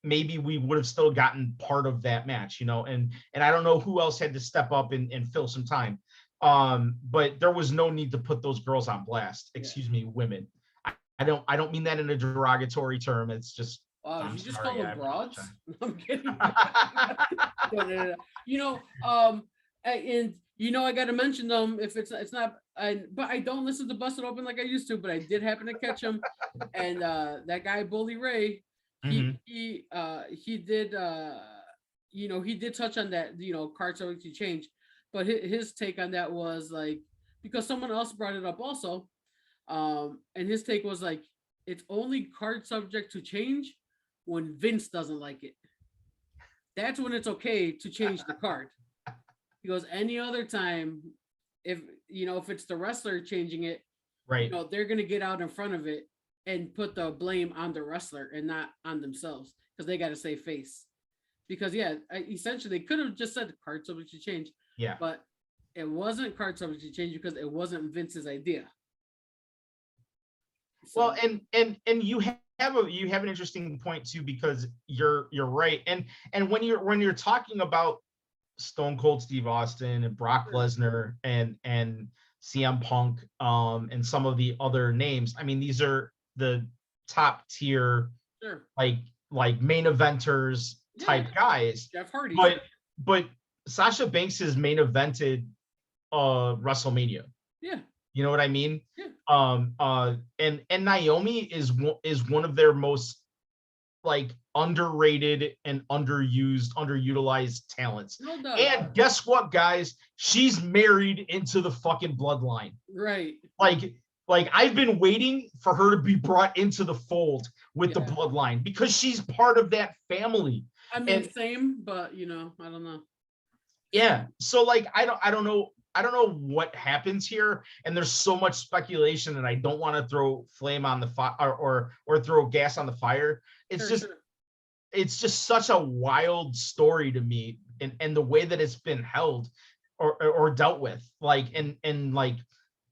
maybe we would have still gotten part of that match, you know, and I don't know who else had to step up and fill some time. But there was no need to put those girls on blast. Excuse me, women. I don't mean that in a derogatory term. It's just you just call them broads. I'm kidding. You know, and you know, I got to mention them if it's not. But I don't listen to Busted Open like I used to. But I did happen to catch them, and that guy Bully Ray. He did you know, he did touch on that, you know, cards are to change, but his take on that was like, because someone else brought it up also, and his take was like, it's only card subject to change when Vince doesn't like it. That's when it's okay to change the card. He goes, any other time, if it's the wrestler changing it, right, you know, they're gonna get out in front of it and put the blame on the wrestler and not on themselves, because they got to save face. Because essentially they could have just said card subject to change. Yeah. But it wasn't card subject to change because it wasn't Vince's idea. So, well, and you have an interesting point too, because you're right. And when you're talking about Stone Cold Steve Austin and Brock Lesnar and CM Punk and some of the other names, I mean, these are the top tier, like main eventers type guys. Jeff Hardy. But Sasha Banks has main evented WrestleMania. Yeah. You know what I mean? Yeah. And Naomi is one of their most like underrated and underutilized talents. No doubt. And guess what, guys? She's married into the fucking bloodline. Right. Like I've been waiting for her to be brought into the fold with the bloodline, because she's part of that family. I mean, same, but you know, I don't know. Yeah. So like, I don't know what happens here, and there's so much speculation, and I don't want to throw flame on the fire or throw gas on the fire. It's it's just such a wild story to me, and the way that it's been held or dealt with. Like, and like,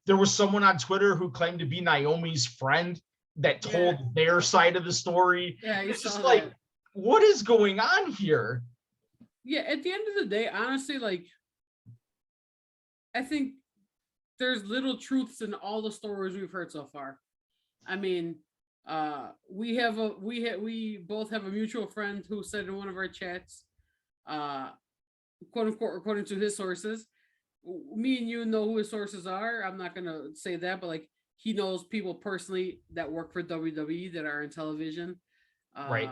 there was someone on Twitter who claimed to be Naomi's friend that told their side of the story. Yeah, it's just like, what is going on here? Yeah, at the end of the day, honestly, like, I think there's little truths in all the stories we've heard so far. I mean, we both have a mutual friend who said in one of our chats, quote unquote, according to his sources, me and you know who his sources are. I'm not gonna say that, but like, he knows people personally that work for WWE that are in television. Right.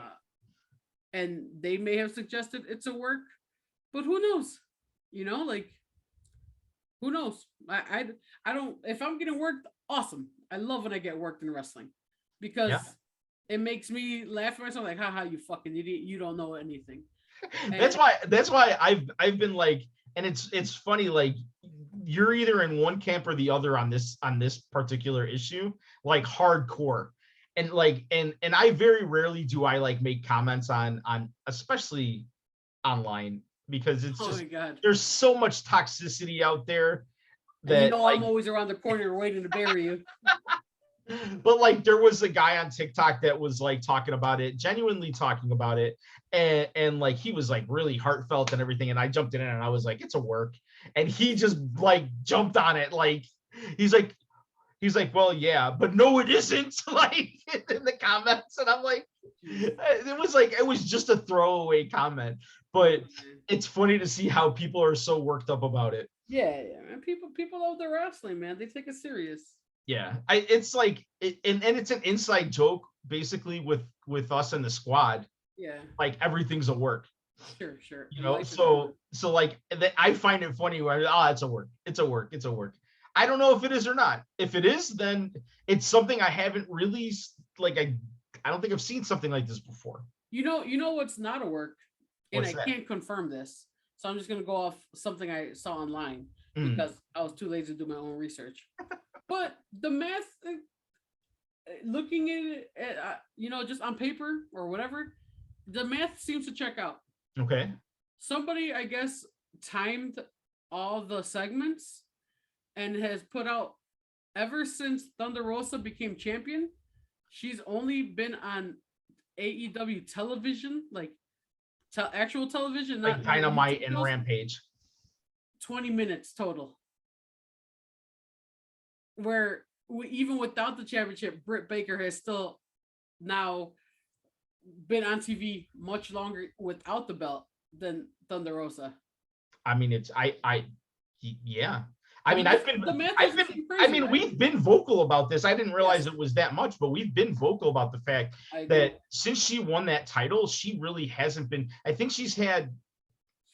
And they may have suggested it's a work, but who knows? You know, like, who knows? I don't, if I'm getting worked, awesome. I love when I get worked in wrestling, because it makes me laugh at myself, like, haha, you fucking idiot, you don't know anything. That's why I've been like, and it's funny, like, you're either in one camp or the other on this particular issue, like hardcore. And like and I very rarely do I like make comments on especially online, because it's just there's so much toxicity out there that, and I'm always around the corner waiting to bury you. But like there was a guy on TikTok that was like talking about it, genuinely talking about it, and like he was like really heartfelt and everything, and I jumped in and I was like, it's a work, and he just like jumped on it, like he's like, well, yeah, but no, it isn't, like in the comments, and I'm like, it was just a throwaway comment, but it's funny to see how people are so worked up about it. Yeah, man. People love their wrestling, man. They take it serious. Yeah, it's like and it's an inside joke basically with us and the squad. Yeah, like everything's a work. Sure. You know, so like I find it funny where it's a work. I don't know if it is or not. If it is, then it's something I haven't really like. I don't think I've seen something like this before. You know what's not a work, and I can't confirm this, so I'm just gonna go off something I saw online because I was too lazy to do my own research. But the math, looking at it, just on paper or whatever, the math seems to check out. Okay. Somebody, I guess, timed all the segments and has put out, ever since Thunder Rosa became champion, she's only been on AEW television, like actual television, like Dynamite and Rampage. 20 minutes total. Where even without the championship, Britt Baker has still now been on TV much longer without the belt than Thunder Rosa. I mean, yeah. I mean, we've been vocal about this. I didn't realize it was that much, but we've been vocal about the fact that since she won that title, she really hasn't been. I think she's had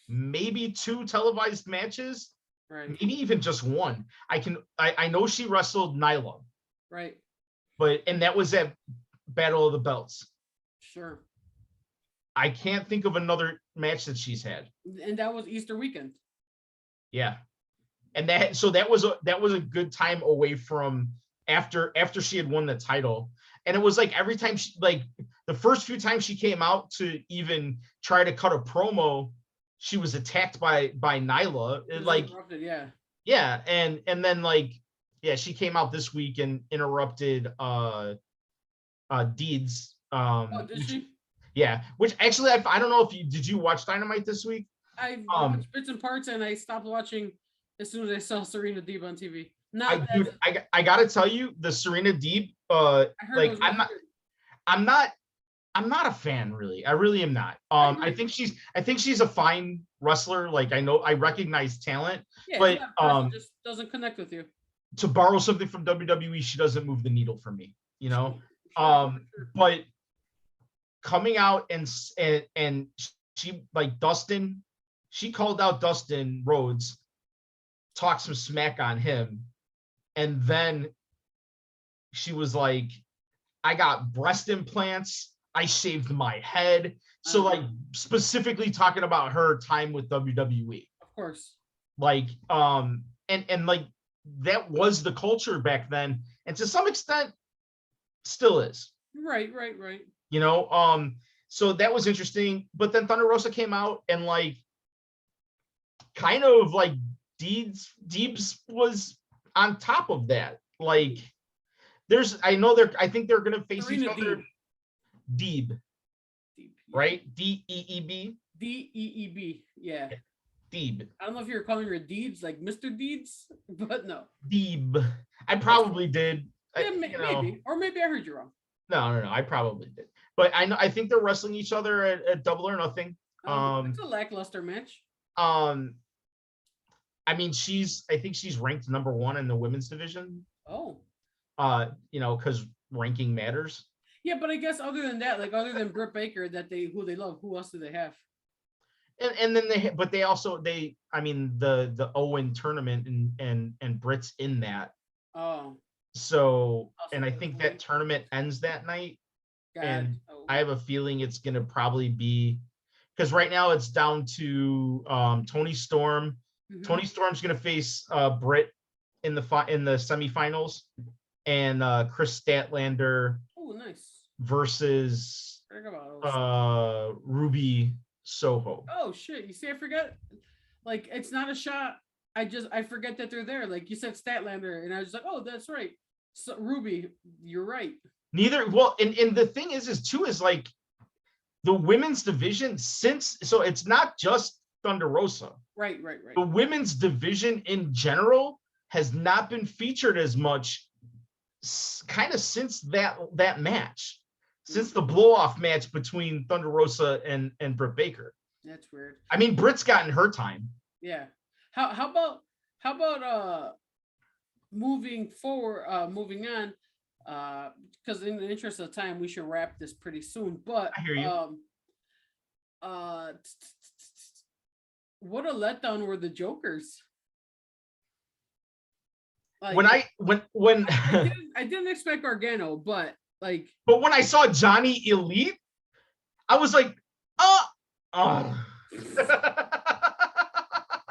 maybe 2 televised matches. Right. Maybe even just one. I know she wrestled Nyla. Right. And that was at Battle of the Belts. Sure. I can't think of another match that she's had. And that was Easter weekend. Yeah. And that was a good time away from after she had won the title. And it was like every time she, like the first few times she came out to even try to cut a promo, she was attacked by Nyla. Yeah, and then like she came out this week and interrupted Deeds. Did she? Yeah, which actually I don't know if did you watch Dynamite this week? I watched bits and parts, and I stopped watching as soon as I saw Serena Deeb on TV. I gotta tell you, the Serena Deeb, like I'm not a fan, really. I really am not. I think she's a fine wrestler. Like I recognize talent, but just doesn't connect with you. To borrow something from WWE, she doesn't move the needle for me, you know. But coming out and she like Dustin, she called out Dustin Rhodes, talked some smack on him, and then she was like, I got breast implants, I shaved my head. So like specifically talking about her time with WWE. Of course. Like and like that was the culture back then, and to some extent still is. Right. You know, so that was interesting. But then Thunder Rosa came out and like kind of like Deebs was on top of that. Like I think they're gonna face each other. Deeb. Right? Deeb. Deeb. Yeah. Deeb. I don't know if you were calling her Deebs, like Mr. Deeds, but no. Deeb. I probably did. Yeah, maybe. Or maybe I heard you wrong. No. I probably did. But I think they're wrestling each other at Double or Nothing. It's a lackluster match. I mean, I think she's ranked number 1 in the women's division. Oh. You know, because ranking matters. Yeah, but I guess other than that, like other than Britt Baker, who they love, who else do they have? And then I mean the Owen tournament and Britt's in that. Oh. So and I think that tournament ends that night. I have a feeling it's gonna probably be, because right now it's down to Toni Storm, Tony Storm's gonna face Britt in the semifinals, and Chris Statlander versus Ruby Soho. Oh shit! You see, I forget. Like, it's not a shot. I forget that they're there. Like you said, Statlander, and I was like, oh, that's right. So Ruby, you're right. Neither. Well, and the thing is like the women's division, so it's not just Thunder Rosa. Right. The women's division in general has not been featured as much kind of since that match, since the blow-off match between Thunder Rosa and Britt Baker. That's weird. I mean, Britt's gotten her time. Yeah. How about moving on, because in the interest of time we should wrap this pretty soon, but I hear you. What a letdown were the Jokers. Like, when I didn't expect Gargano, but when I saw Johnny Elite, I was like,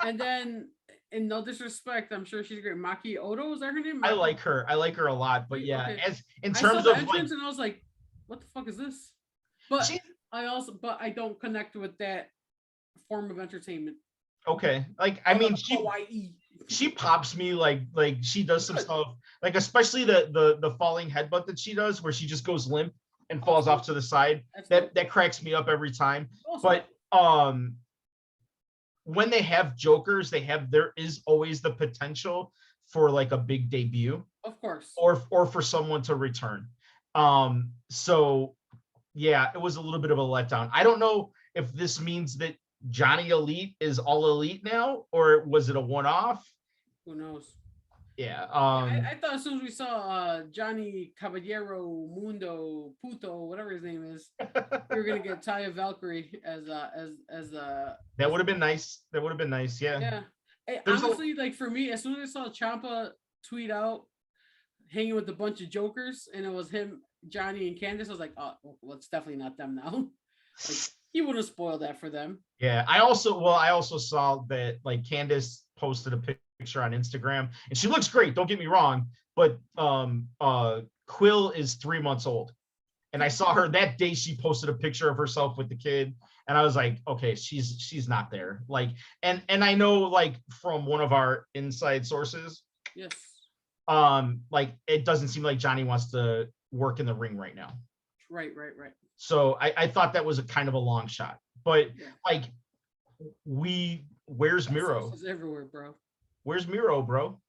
And then, in no disrespect, I'm sure she's great. Maki Odo, is that her name? I like her a lot, but yeah, okay. as in terms of entrance, and I was like, what the fuck is this? But I don't connect with that form of entertainment. Okay, like I mean, she pops me like she does some stuff, like especially the falling headbutt that she does, where she just goes limp and falls off to the side. That cracks me up every time. But when they have Jokers, there is always the potential for like a big debut, of course, or for someone to return. So yeah, it was a little bit of a letdown. I don't know if this means that Johnny Elite is all elite now, or was it a one-off? Who knows? Yeah. I thought as soon as we saw Johnny Caballero Mundo Puto, whatever his name is, we were gonna get Taya Valkyrie as that would have been nice. That would have been nice. Yeah. Yeah. Hey, honestly, like for me, as soon as I saw Ciampa tweet out hanging with a bunch of Jokers, and it was him, Johnny, and Candice, I was like, oh, well, it's definitely not them now. Like, he would have spoiled that for them. Yeah. I also saw that like Candice posted a picture on Instagram, and she looks great, don't get me wrong, but Quill is 3 months old, and I saw her that day. She posted a picture of herself with the kid, and I was like, okay, she's not there. Like, and I know, like, from one of our inside sources, yes, like, it doesn't seem like Johnny wants to work in the ring right now. Right. So I thought that was a kind of a long shot, but like, where's Miro? He's everywhere, bro. Where's Miro, bro?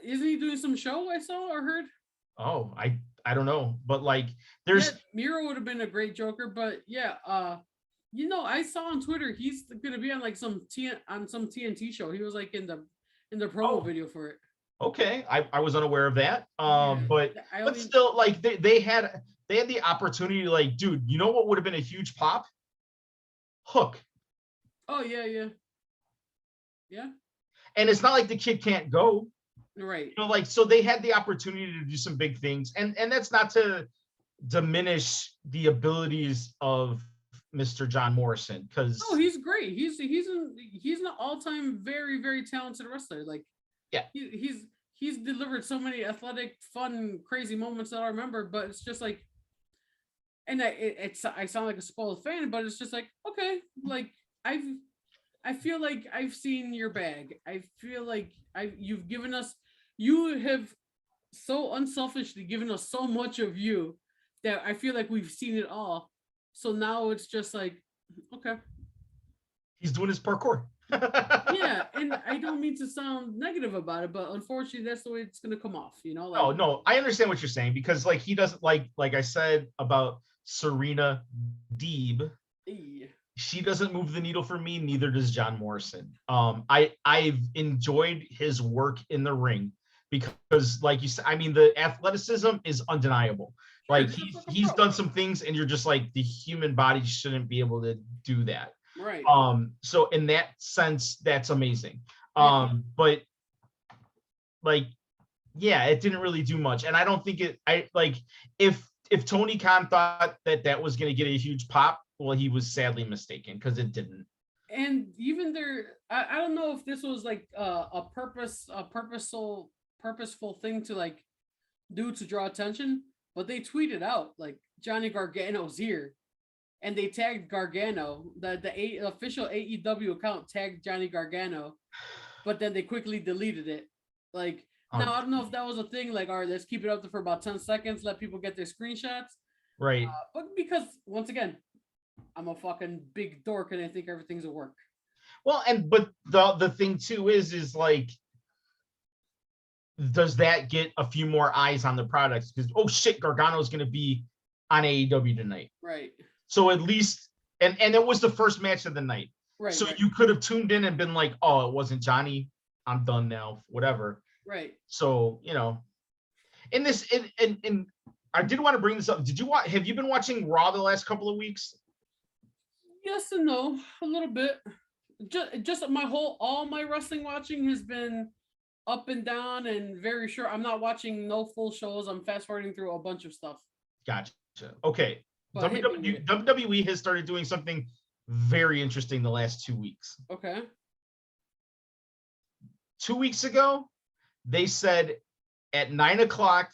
Isn't he doing some show I saw or heard? Oh, I don't know, but like, there's Miro would have been a great Joker, but yeah, I saw on Twitter he's gonna be on like some TNT show. He was like in the promo video for it. Okay, I was unaware of that. But still, like they had the opportunity. Like, dude, you know what would have been a huge pop? Hook. Oh yeah. And it's not like the kid can't go. Right. You know, like, so they had the opportunity to do some big things, and that's not to diminish the abilities of Mr. John Morrison, because he's great. He's an all-time very, very talented wrestler. Like, yeah, he's delivered so many athletic, fun, crazy moments that I remember. But it's just like, and I sound like a spoiled fan, but it's just like, okay, like I feel like I've seen your bag. I feel like you have so unselfishly given us so much of you that I feel like we've seen it all. So now it's just like, okay. He's doing his parkour. Yeah, and I don't mean to sound negative about it, but unfortunately that's the way it's gonna come off, you know? Like, no, I understand what you're saying, because like he doesn't like I said about Serena Deeb. She doesn't move the needle for me, neither does John Morrison. I've enjoyed his work in the ring because, like you said, I mean, the athleticism is undeniable. Like, he's done some things, and you're just like, the human body shouldn't be able to do that. Right. So in that sense, that's amazing. But like, yeah, it didn't really do much, and I don't think if Tony Khan thought that was going to get a huge pop, well, he was sadly mistaken, because it didn't. And even I don't know if this was like a purposeful thing to like do to draw attention, but they tweeted out like Johnny Gargano's here, and they tagged Gargano. The official AEW account tagged Johnny Gargano, but then they quickly deleted it. Like now, I don't know if that was a thing. Like, all right, let's keep it up there for about 10 seconds, let people get their screenshots. Right. But because once again, I'm a fucking big dork and I think everything's a work. Well, but the thing too is like, does that get a few more eyes on the products? Because oh shit, Gargano's going to be on AEW tonight. Right. So at least, and it was the first match of the night. Right. So right. you could have tuned in and been like, oh, it wasn't Johnny. I'm done now. Whatever. Right. So, you know, in this, and I did want to bring this up. Have you been watching Raw the last couple of weeks? Yes and no, a little bit. Just all my wrestling watching has been up and down and very sure. I'm not watching no full shows. I'm fast forwarding through a bunch of stuff. Gotcha. Okay. WWE has started doing something very interesting the last 2 weeks. Okay. 2 weeks ago, they said at 9:00,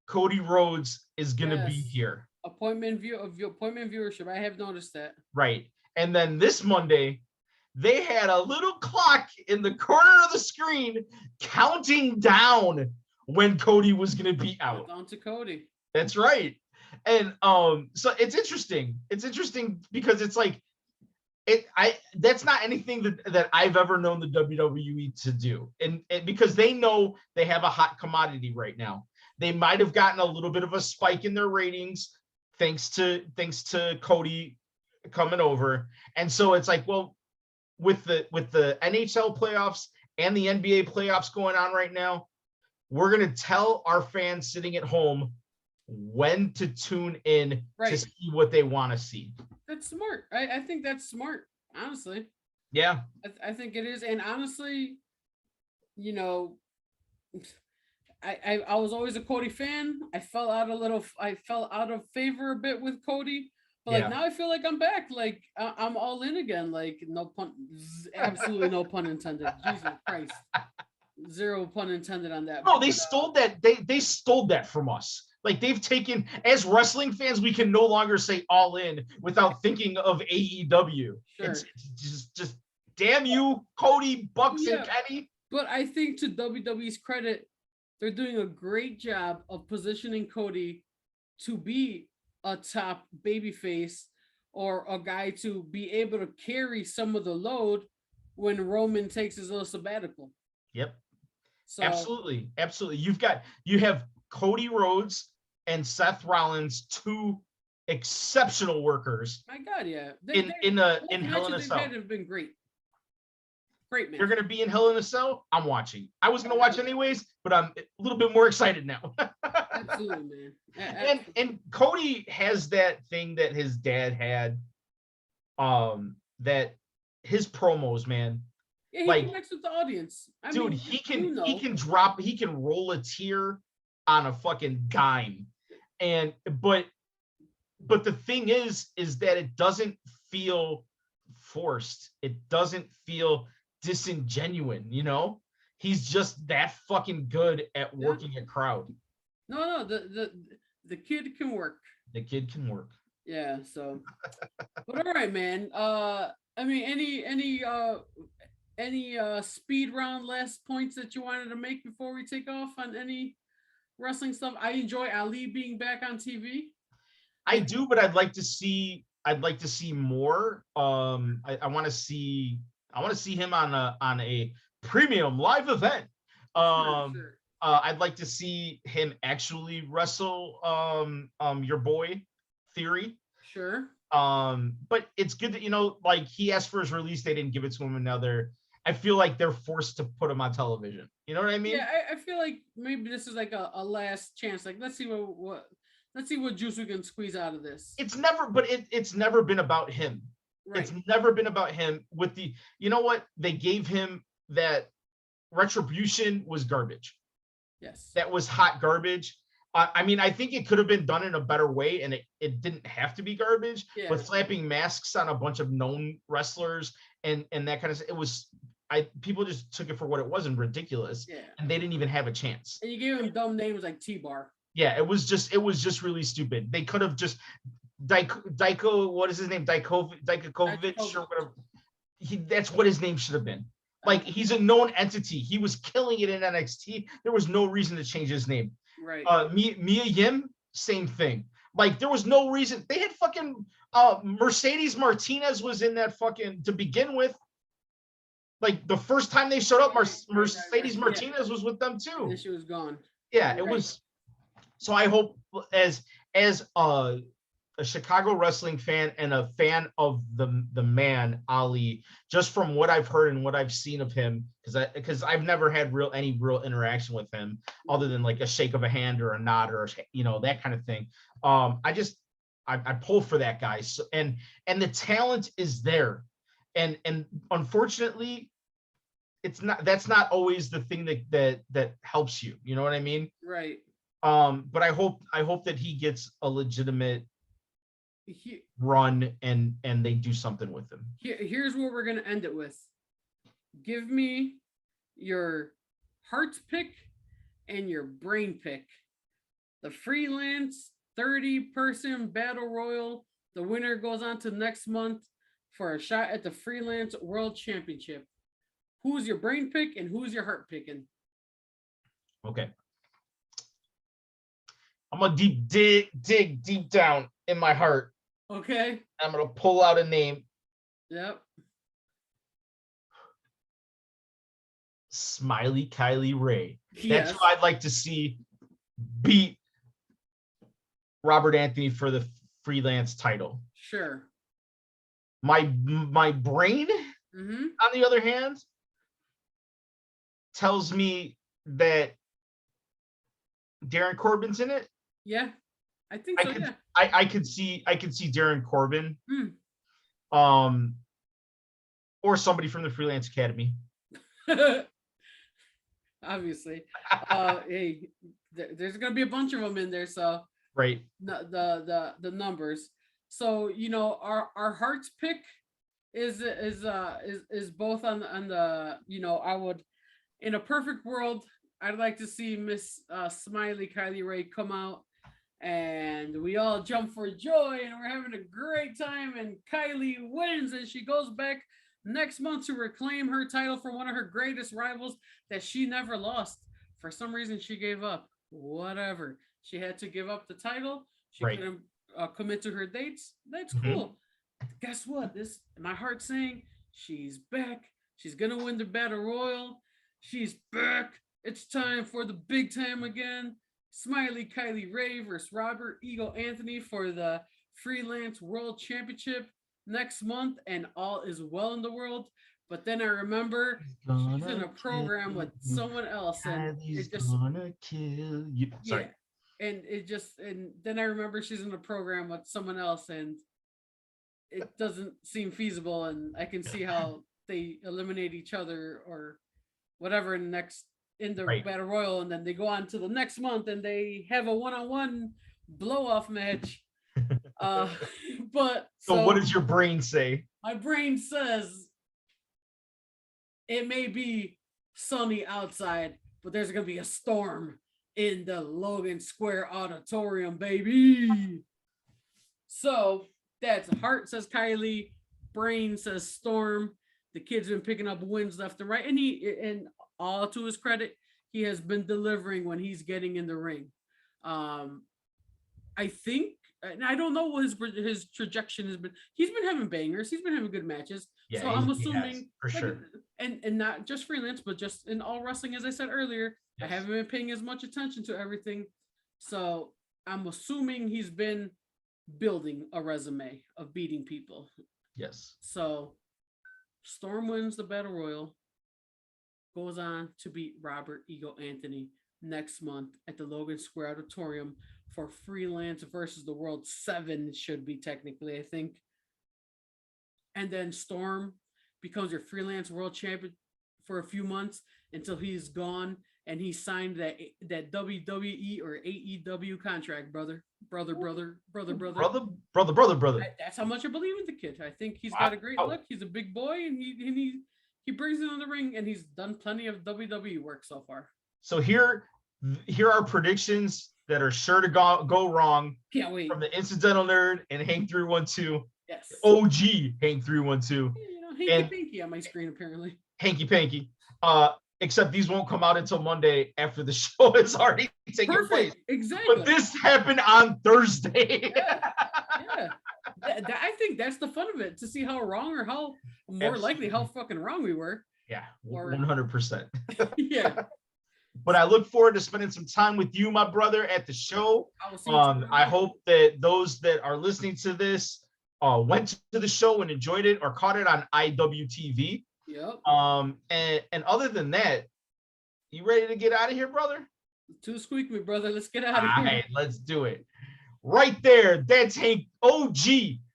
Cody Rhodes is going to be here. Appointment viewership. I have noticed that. Right. And then this Monday, they had a little clock in the corner of the screen counting down when Cody was going to be out. Down to Cody. That's right. And so it's interesting. It's interesting because it's like that's not anything that I've ever known the WWE to do. And because they know they have a hot commodity right now. They might have gotten a little bit of a spike in their ratings thanks to Cody coming over. And so it's like, well, with the NHL playoffs and the NBA playoffs going on right now, we're going to tell our fans sitting at home when to tune in to see what they want to see. That's smart. I think that's smart, honestly. Yeah. I think it is. And honestly, you know, I was always a Cody fan. I fell out of favor a bit with Cody. But like now I feel like I'm back. Like I'm all in again. Like no pun, absolutely no pun intended. Jesus Christ, zero pun intended on that. No, they stole that. They stole that from us. Like they've taken, as wrestling fans, we can no longer say all in without thinking of AEW. Sure. It's just damn you, Cody, Bucks, and Kenny. But I think to WWE's credit, they're doing a great job of positioning Cody to be a top babyface or a guy to be able to carry some of the load when Roman takes his little sabbatical. Yep. So, absolutely. You have Cody Rhodes and Seth Rollins, two exceptional workers. My God, yeah. In Hell in a Cell. Have been great. Great, man. They're going to be in Hell in a Cell. I'm watching. I was going to watch anyways, but I'm a little bit more excited now. Absolutely, man. And Cody has that thing that his dad had, that his promos, man. Yeah, he connects with the audience. He can roll a tear on a fucking dime. But the thing is that it doesn't feel forced. It doesn't feel disingenuous, you know? He's just that fucking good at working a crowd. No, the kid can work. The kid can work. Yeah, so but all right, man. I mean, any speed round last points that you wanted to make before we take off on any wrestling stuff? I enjoy Ali being back on TV. I do, but I'd like to see more. I want to see him on a premium live event. Sure. I'd like to see him actually wrestle your boy Theory. Sure. But it's good that, like, he asked for his release, they didn't give it to him, and now I feel like they're forced to put him on television. You know what I mean? Yeah, I feel like maybe this is like a last chance. Like, let's see what juice we can squeeze out of this. It's never been about him. Right. It's never been about him. With the, you know what? They gave him that Retribution was garbage. Yes. That was hot garbage. I mean, I think it could have been done in a better way, and it didn't have to be garbage. Yeah. But slapping masks on a bunch of known wrestlers and that kind of, it was, people just took it for what it was and ridiculous. Yeah. And they didn't even have a chance. And you gave them dumb names like T-Bar. Yeah, it was just really stupid. They could have just Dyko, what is his name? Dykovic or whatever. That's what his name should have been. Like, he's a known entity. He was killing it in NXT. There was no reason to change his name. Right. Mia Yim, same thing. Like, there was no reason. They had fucking Mercedes Martinez was in that fucking to begin with. Like, the first time they showed up, Mercedes Martinez was with them too. And she was gone. Yeah, it was. So I hope as a Chicago wrestling fan and a fan of the man Ali, just from what I've heard and what I've seen of him, because I've never had any real interaction with him other than like a shake of a hand or a nod or that kind of thing. I pull for that guy. So, and the talent is there, and unfortunately, that's not always the thing that helps you. You know what I mean? Right. But I hope that he gets a legitimate run and they do something with him. Here's what we're gonna end it with. Give me your heart pick and your brain pick. The freelance 30-person battle royal. The winner goes on to next month for a shot at the freelance world championship. Who's your brain pick and who's your heart picking? Okay. I'm gonna dig deep down in my heart. Okay. I'm gonna pull out a name. Yep. Smiley Kylie Ray. Yes. That's who I'd like to see beat Robert Anthony for the freelance title. Sure. My brain, on the other hand, tells me that Darren Corbin's in it. Yeah. I think so. Yeah. I could see Darren Corbin, or somebody from the Freelance Academy. Obviously, hey, there's gonna be a bunch of them in there, so right. The numbers. So our hearts pick is both on the I would, in a perfect world, I'd like to see Miss Smiley Kylie Ray come out and we all jump for joy and we're having a great time and Kylie wins and she goes back next month to reclaim her title from one of her greatest rivals that she never lost. For some reason, she gave up. Whatever. She had to give up the title. She couldn't commit to her dates. That's cool. Guess what? My heart saying she's back. She's going to win the Battle Royal. She's back. It's time for the big time again. Smiley Kylie Ray versus Robert Ego Anthony for the Freelance World Championship next month, and all is well in the world. But then I remember she's in a program with someone else, and it just gonna kill you. Sorry. Yeah, and then I remember she's in a program with someone else, and it doesn't seem feasible. And I can see how they eliminate each other or whatever in the Battle Royal, and then they go on to the next month and they have a one-on-one blow-off match. But so what does your brain say? My brain says it may be sunny outside, but there's gonna be a storm in the Logan Square Auditorium, baby. So that's heart says Kylie, brain says storm. The kid's been picking up wins left and right, and all to his credit, he has been delivering when he's getting in the ring. I think, and I don't know what his trajectory has been. He's been having bangers. He's been having good matches. Yeah, so I'm assuming for sure. And not just freelance, but just in all wrestling, as I said earlier, yes. I haven't been paying as much attention to everything. So I'm assuming he's been building a resume of beating people. Yes. So Storm wins the Battle Royal, goes on to beat Robert Ego Anthony next month at the Logan Square Auditorium for Freelance versus the World 7, should be technically, I think. And then Storm becomes your Freelance World Champion for a few months until he's gone and he signed that WWE or AEW contract, brother. That's how much I believe in the kid. I think he's got a great look. He's a big boy, and he brings it on the ring, and he's done plenty of WWE work so far. So here are predictions that are sure to go wrong. Can't wait. From the Incidental Nerd and Hank 312. Yes. OG Hank 312. Hanky Panky on my screen, apparently. Hanky Panky. Except these won't come out until Monday after the show has already taken place. Exactly. But this happened on Thursday. Yeah. I think that's the fun of it, to see how wrong or how more likely how fucking wrong we were. Yeah, 100%. Yeah. But I look forward to spending some time with you, my brother, at the show. I hope that those that are listening to this went to the show and enjoyed it or caught it on IWTV. Yep. And other than that, you ready to get out of here, brother? Too squeak me, brother. Let's get out of here. All right, let's do it. Right there, that's Hank, OG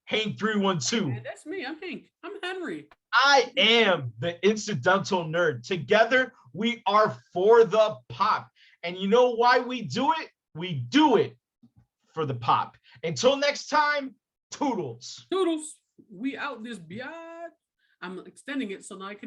Hank 312. Man, that's me. I'm Hank. I'm Henry. I am the Incidental Nerd. Together, we are for the pop. And you know why we do it? We do it for the pop. Until next time, toodles. Toodles. We out this biatch. I'm extending it so now I can